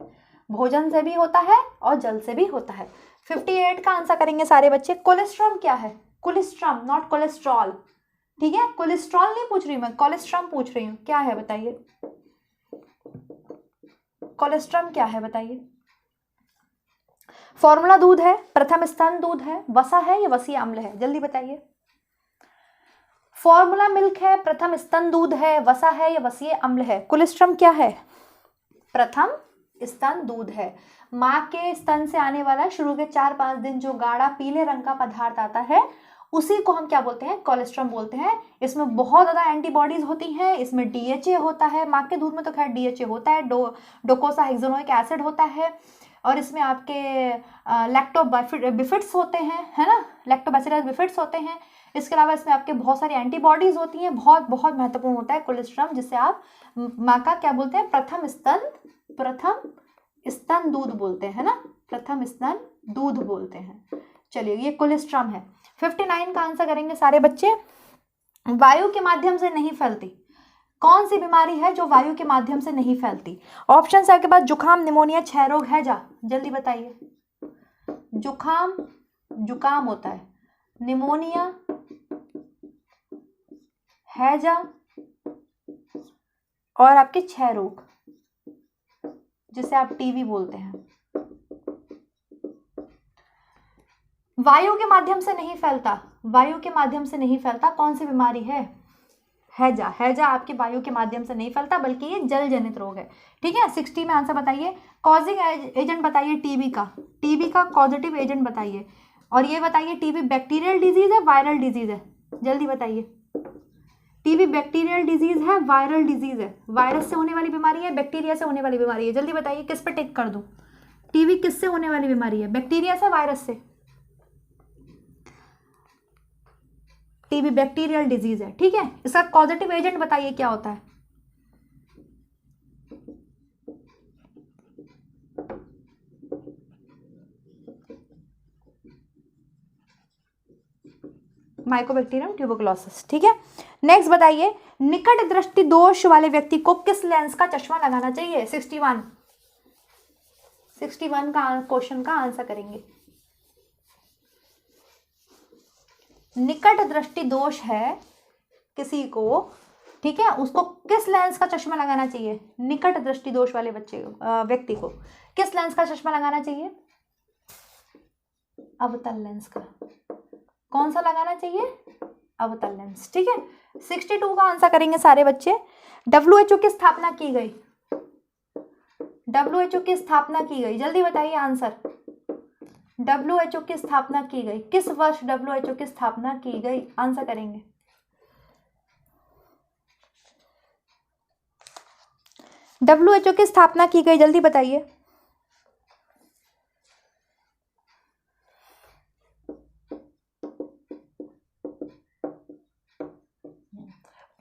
भोजन से भी होता है और जल से भी होता है। 58 का आंसर करेंगे सारे बच्चे। कोलेस्ट्रॉम क्या है? Colostrum, not cholesterol. ठीक है, कोलेस्ट्रॉल नहीं पूछ रही मैं, कोलेस्ट्रॉम पूछ रही हूँ। क्या है बताइए? कोलेस्ट्रॉम क्या है बताइए? फॉर्मूला दूध है, प्रथम स्तन दूध है, वसा है या वसीय अम्ल है, जल्दी बताइए। फॉर्मूला मिल्क है, प्रथम स्तन दूध है, वसा है या वसीय अम्ल है। कोलेस्ट्रम क्या है? प्रथम स्तन दूध है। माँ के स्तन से आने वाला शुरू के 4-5 दिन जो गाढ़ा पीले रंग का पदार्थ आता है उसी को हम क्या बोलते हैं? कोलेस्ट्रम बोलते हैं। इसमें बहुत ज़्यादा एंटीबॉडीज होती हैं, इसमें डीएचए होता है। माँ के दूध में तो खैर डीएचए होता है, डोकोसाहेक्सेनोइक एसिड होता है, और इसमें आपके लैक्टोबिफिड्स होते हैं, है ना, लैक्टोबैसिलस बिफिड्स होते हैं। इसके अलावा इसमें आपके बहुत सारी एंटीबॉडीज होती हैं। बहुत बहुत महत्वपूर्ण होता है कोलेस्ट्रम, जिसे आप माँ का क्या बोलते हैं? प्रथम स्तन दूध बोलते हैं ना, प्रथम स्तन दूध बोलते हैं। चलिए, ये कोलेस्ट्रम है। 59 का आंसर करेंगे सारे बच्चे। वायु के माध्यम से नहीं फैलती, कौन सी बीमारी है जो वायु के माध्यम से नहीं फैलती? ऑप्शन है आपके पास, जुकाम, निमोनिया, क्षय रोग, हैजा, जल्दी बताइए। जुकाम होता है, निमोनिया, हैजा और आपके क्षय रोग, जिसे आप टीबी बोलते हैं। वायु के माध्यम से नहीं फैलता, वायु के माध्यम से नहीं फैलता, कौन सी बीमारी है? हैजा आपके वायु के माध्यम से नहीं फैलता, बल्कि ये जल जनित रोग है। ठीक है, 60 में आंसर बताइए। कॉजिंग एजेंट बताइए टीबी का कॉजेटिव एजेंट बताइए। और ये बताइए, टीबी बैक्टीरियल डिजीज है, वायरल डिजीज है, जल्दी बताइए। टीबी बैक्टीरियल डिजीज है, वायरल डिजीज है? वायरस से होने वाली बीमारी है, बैक्टीरिया से होने वाली बीमारी है, जल्दी बताइए। किस पे टिक कर दूं? टीबी किससे होने वाली बीमारी है? बैक्टीरिया से, वायरस से? टीबी बैक्टीरियल डिजीज है। ठीक है, इसका कॉजेटिव एजेंट बताइए क्या होता है? Mycobacterium tuberculosis. ठीक है, नेक्स्ट बताइए, निकट दृष्टि दोष वाले व्यक्ति को किस लेंस का चश्मा लगाना चाहिए? 61 का क्वेश्चन का आंसर करेंगे। निकट दृष्टि दोष है किसी को, ठीक है, उसको किस लेंस का चश्मा लगाना चाहिए? निकट दृष्टि दोष वाले व्यक्ति को किस लेंस का चश्मा लगाना चाहिए? अवतल लेंस का। कौन सा लगाना चाहिए? अवतल लेंस। ठीक है, 62 का आंसर करेंगे सारे बच्चे। WHO की स्थापना की गई? WHO की स्थापना की गई, जल्दी बताइए आंसर। WHO की स्थापना की गई, किस वर्ष WHO की स्थापना की गई? आंसर करेंगे। WHO की स्थापना की गई, जल्दी बताइए।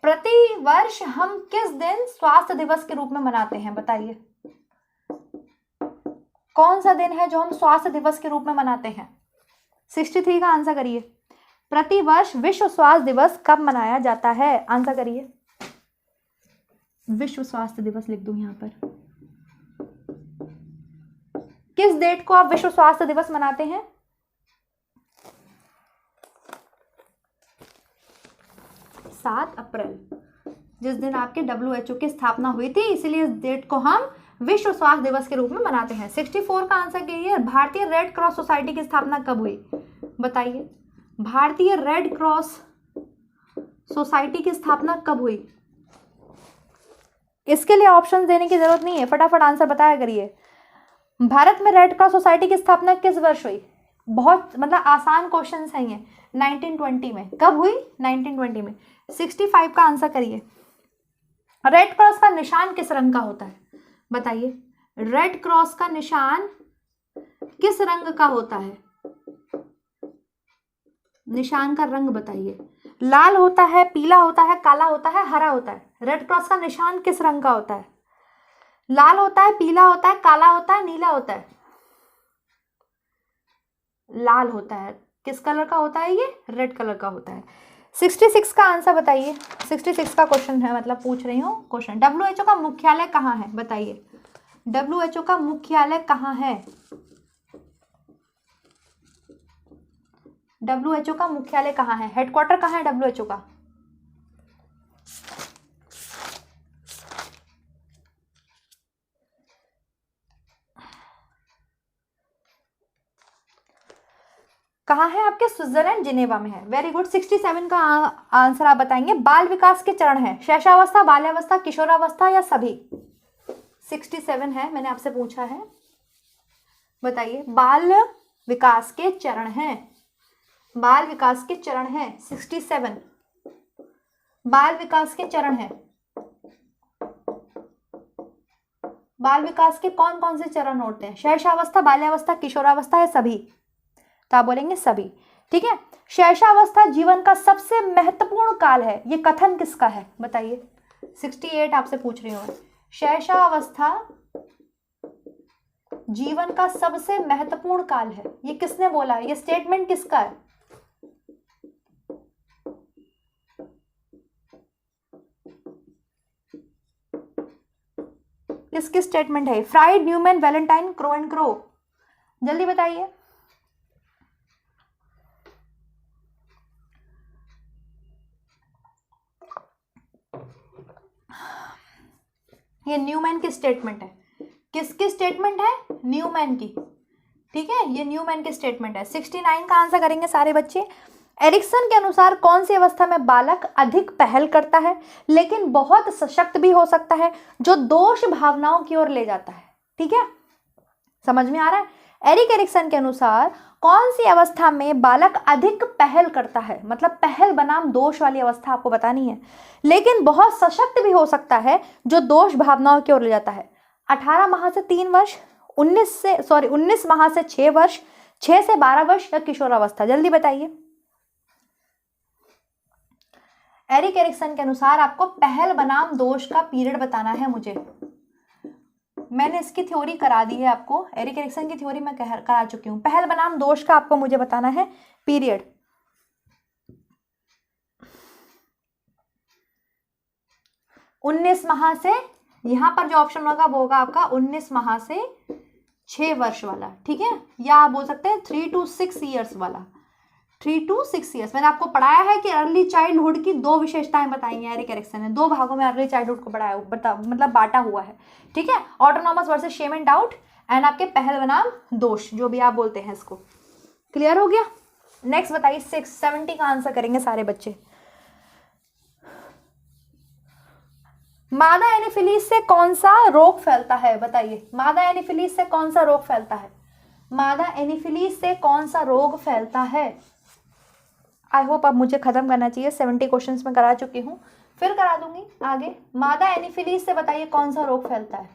प्रति वर्ष हम किस दिन स्वास्थ्य दिवस के रूप में मनाते हैं? बताइए, कौन सा दिन है जो हम स्वास्थ्य दिवस के रूप में मनाते हैं? 63 का आंसर करिए। प्रति वर्ष विश्व स्वास्थ्य दिवस कब मनाया जाता है? आंसर करिए। विश्व स्वास्थ्य दिवस लिख दूं यहां पर। किस डेट को आप विश्व स्वास्थ्य दिवस मनाते हैं? 7 अप्रैल, जिस दिन आपके WHO की स्थापना हुई थी, इसीलिए इस डेट को हम विश्व स्वास्थ्य दिवस के रूप में मनाते हैं। 64 का आंसर करिए। भारतीय रेड क्रॉस सोसाइटी की स्थापना कब हुई? बताइए, भारतीय रेड क्रॉस सोसाइटी की स्थापना कब हुई? इसके लिए ऑप्शन देने की जरूरत नहीं है, फटाफट आंसर बताया करिए। भारत में रेड क्रॉस सोसाइटी की स्थापना किस वर्ष हुई? बहुत मतलब आसान क्वेश्चन है ये। 1920 में। कब हुई? 1920 में। 65 का आंसर करिए। रेड क्रॉस का निशान किस रंग का होता है? बताइए, रेड क्रॉस का निशान किस रंग का होता है? निशान का रंग बताइए। लाल होता है, पीला होता है, काला होता है, हरा होता है? रेड क्रॉस का निशान किस रंग का होता है? लाल होता है, पीला होता है, काला होता है, नीला होता है? लाल होता है। किस कलर का होता है ये? रेड कलर का होता है। 66 का आंसर बताइए। 66 का क्वेश्चन है, मतलब पूछ रही हूँ क्वेश्चन। WHO का मुख्यालय कहाँ है? बताइए, WHO का मुख्यालय कहाँ है? WHO का मुख्यालय कहाँ है? हेडक्वार्टर कहाँ है WHO का? कहाँ है आपके? स्विट्जरलैंड जिनेवा में है। Very good. 67 का आंसर आप बताएंगे। बाल विकास के चरण है शैशवावस्था, बाल्यावस्था, किशोरावस्था या सभी? 67 है, मैंने आपसे पूछा है, बताइए। बाल विकास के चरण हैं, बाल विकास के चरण हैं 67, बाल विकास के चरण है। बाल विकास के कौन कौन से चरण होते हैं? शैशवावस्था, बाल्यावस्था, किशोरावस्था या सभी? तो आप बोलेंगे सभी। ठीक है। शैशवावस्था जीवन का सबसे महत्वपूर्ण काल है, ये कथन किसका है बताइए? 68 आपसे पूछ रही हूँ। शैशवावस्था जीवन का सबसे महत्वपूर्ण काल है, ये किसने बोला है? ये स्टेटमेंट किसका है? किसकी स्टेटमेंट है? Freud, Newman, Valentine, Crow and Crow? जल्दी बताइए। ये न्यूमैन की स्टेटमेंट है। किसकी स्टेटमेंट है? न्यूमैन की। ठीक है, ये न्यूमैन की स्टेटमेंट है। 69 का आंसर करेंगे सारे बच्चे। एरिक्सन के अनुसार कौन सी अवस्था में बालक अधिक पहल करता है लेकिन बहुत सशक्त भी हो सकता है, जो दोष भावनाओं की ओर ले जाता है? ठीक है, समझ में आ रहा है? एरिक एरिक्सन के अनुसार कौन सी अवस्था में बालक अधिक पहल करता है, मतलब पहल बनाम दोष वाली अवस्था आपको बतानी है, लेकिन बहुत सशक्त भी हो सकता है, जो दोष भावनाओं की ओर ले जाता है? 18 माह से 3 वर्ष, 19 माह से 6 वर्ष, 6 से 12 वर्ष या किशोरावस्था? जल्दी बताइए। एरिक एरिक्सन के अनुसार आपको पहल बनाम दोष का पीरियड बताना है मुझे। मैंने इसकी थ्योरी करा दी है आपको, एरिक एरिक्सन की थ्योरी मैं करा चुकी हूं। पहल बनाम दोष का आपको मुझे बताना है पीरियड। उन्नीस माह से, यहां पर जो ऑप्शन होगा वो होगा आपका 19 माह से 6 वर्ष वाला। ठीक है, या आप बोल सकते हैं 3 to 6 ईयर्स वाला। 3 to 6 ईयर्स मैंने आपको पढ़ाया है कि अर्ली चाइल्डहुड की 2 विशेषताएं बताई हैं एरिक एरिक्सन ने। 2 भागों में अर्ली चाइल्डहुड को पढ़ाया, मतलब बांटा हुआ है। ठीक है, autonomous versus shame and doubt, and आपके पहल बनाम दोष, जो भी आप बोलते हैं इसको। क्लियर हो गया? नेक्स्ट बताइए। 70 का आंसर करेंगे सारे बच्चे। मादा एनीफिलीज से कौन सा रोग फैलता है बताइए? मादा एनीफिलीज से कौन सा रोग फैलता है? मादा एनीफिलीज से कौन सा रोग फैलता है? आई होप अब मुझे खत्म करना चाहिए, 70 क्वेश्चंस में करा चुकी हूँ, फिर करा दूंगी आगे। मादा एनीफिलीज से बताइए कौन सा रोग फैलता है?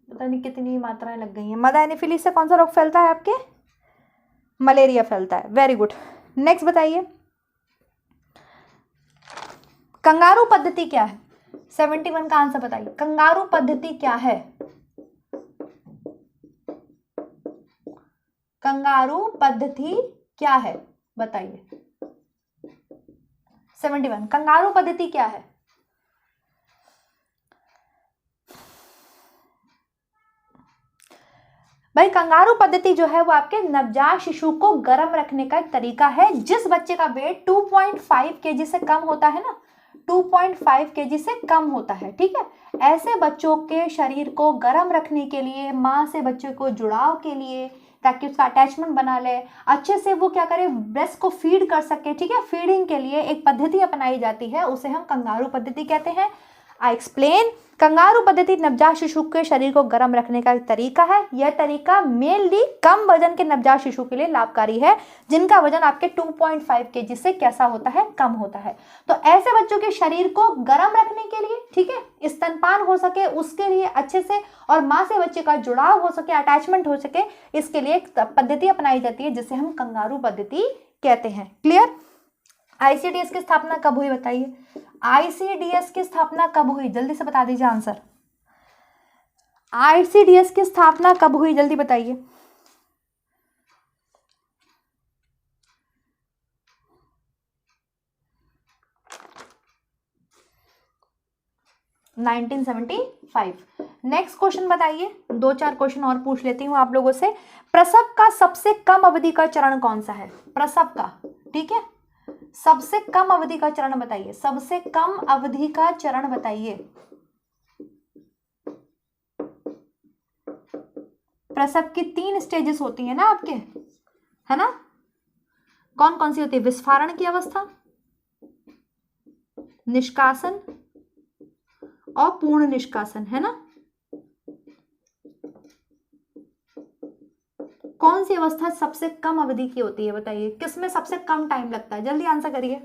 पता नहीं कितनी मात्राएं लग गई हैं। मादा एनीफिलीज से कौन सा रोग फैलता है आपके? मलेरिया फैलता है। Very good. नेक्स्ट बताइए। कंगारू पद्धति क्या है? 71 का आंसर बताइए। कंगारू पद्धति क्या है? कंगारू पद्धति क्या है बताइए? 71 कंगारू पद्धति क्या है? भाई कंगारू पद्धति जो है वो आपके नवजात शिशु को गर्म रखने का एक तरीका है। जिस बच्चे का वेट 2.5 kg से कम होता है ना, 2.5 kg से कम होता है, ठीक है, ऐसे बच्चों के शरीर को गर्म रखने के लिए, माँ से बच्चे को जुड़ाव के लिए, ताकि उसका अटैचमेंट बना ले, अच्छे से वो क्या करे, ब्रेस्ट को फीड कर सके, ठीक है, फीडिंग के लिए एक पद्धति अपनाई जाती है, उसे हम कंगारू पद्धति कहते हैं। I explain. कंगारू पद्धति नवजात शिशु के शरीर को गर्म रखने का एक तरीका है। यह तरीका मेनली कम वजन के नवजात शिशु के लिए लाभकारी है, जिनका वजन आपके 2.5 kg से कैसा होता है, कम होता है। तो ऐसे बच्चों के शरीर को गर्म रखने के लिए, ठीक है, स्तनपान हो सके उसके लिए अच्छे से, और माँ से बच्चे का जुड़ाव हो सके, अटैचमेंट हो सके, इसके लिए एक पद्धति अपनाई जाती है जिसे हम कंगारू पद्धति कहते हैं। क्लियर? आईसीडीएस की स्थापना कब हुई बताइए? आईसीडीएस की स्थापना कब हुई? जल्दी से बता दीजिए आंसर। आईसीडीएस की स्थापना कब हुई? जल्दी बताइए। नेक्स्ट क्वेश्चन बताइए। 2-4 क्वेश्चन और पूछ लेती हूँ आप लोगों से। प्रसव का सबसे कम अवधि का चरण कौन सा है? प्रसव का, ठीक है, सबसे कम अवधि का चरण बताइए। सबसे कम अवधि का चरण बताइए। प्रसव की 3 स्टेजेस होती है ना आपके, है ना? कौन कौन सी होती है? विस्फारण की अवस्था, निष्कासन और पूर्ण निष्कासन, है ना? कौन सी अवस्था सबसे कम अवधि की होती है बताइए, किसमें सबसे कम टाइम लगता है? जल्दी आंसर करिए।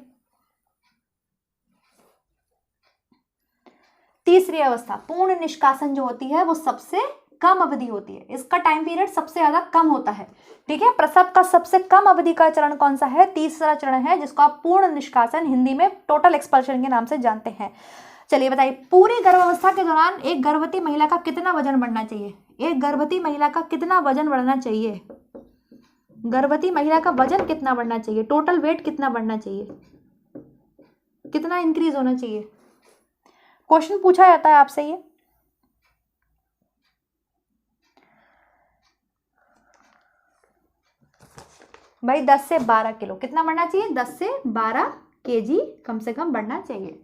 तीसरी अवस्था पूर्ण निष्कासन जो होती है वो सबसे कम अवधि होती है, इसका टाइम पीरियड सबसे ज्यादा कम होता है। ठीक है, प्रसव का सबसे कम अवधि का चरण कौन सा है? तीसरा चरण है, जिसको आप पूर्ण निष्कासन, हिंदी में टोटल एक्सपल्शन के नाम से जानते हैं। चलिए बताइए, पूरी गर्भावस्था के दौरान एक गर्भवती महिला का कितना वजन बढ़ना चाहिए? एक गर्भवती महिला का कितना वजन बढ़ना चाहिए? गर्भवती महिला का वजन कितना बढ़ना चाहिए? टोटल वेट कितना बढ़ना चाहिए? कितना इंक्रीज होना चाहिए? क्वेश्चन पूछा जाता है आपसे ये। भाई 10 से 12 किलो कितना बढ़ना चाहिए? 10 से 12 केजी कम से कम बढ़ना चाहिए।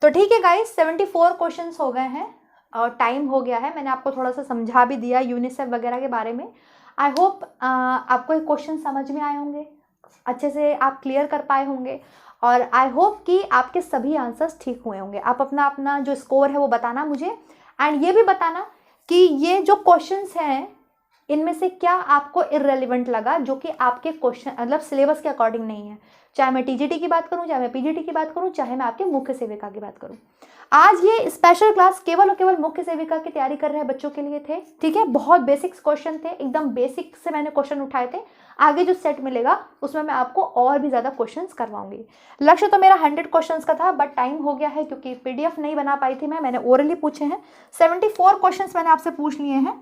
तो ठीक है गाइस, 74 क्वेश्चंस हो गए हैं और टाइम हो गया है। मैंने आपको थोड़ा सा समझा भी दिया यूनिसेफ वगैरह के बारे में। आई होप आपको ये क्वेश्चन समझ में आए होंगे, अच्छे से आप क्लियर कर पाए होंगे, और आई होप कि आपके सभी आंसर्स ठीक हुए होंगे। आप अपना अपना जो स्कोर है वो बताना मुझे, एंड ये भी बताना कि ये जो क्वेश्चंस हैं इनमें से क्या आपको इररेलेवेंट लगा, जो कि आपके क्वेश्चन मतलब सिलेबस के अकॉर्डिंग नहीं है। चाहे मैं टीजीटी की बात करूं, चाहे मैं पीजीटी की बात करूं, चाहे मैं आपके मुख्य सेविका की बात करूं। आज ये स्पेशल क्लास केवल और केवल मुख्य सेविका की तैयारी कर रहे बच्चों के लिए थे। ठीक है, बहुत बेसिक्स क्वेश्चन थे, एकदम बेसिक से मैंने क्वेश्चन उठाए थे। आगे जो सेट मिलेगा उसमें मैं आपको और भी ज्यादा क्वेश्चंस करवाऊंगी। लक्ष्य तो मेरा 100 क्वेश्चंस का था, बट टाइम हो गया है क्योंकि पीडीएफ नहीं बना पाई थी मैंने ओरली पूछे हैं। 74 क्वेश्चंस मैंने आपसे पूछ लिए हैं,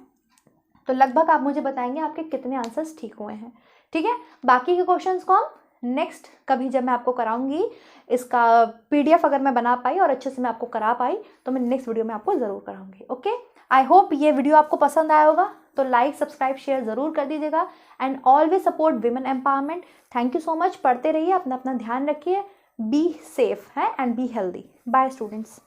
तो लगभग आप मुझे बताएंगे आपके कितने आंसर्स ठीक हुए हैं। ठीक है, बाकी के क्वेश्चंस को हम नेक्स्ट कभी जब मैं आपको कराऊंगी, इसका पीडीएफ अगर मैं बना पाई और अच्छे से मैं आपको करा पाई तो मैं नेक्स्ट वीडियो में आपको ज़रूर कराऊंगी। ओके, आई होप ये वीडियो आपको पसंद आया होगा, तो लाइक सब्सक्राइब शेयर ज़रूर कर दीजिएगा, and always support women empowerment. Thank you so much, पढ़ते रहिए, अपना अपना ध्यान रखिए, बी सेफ है and be healthy. Bye students.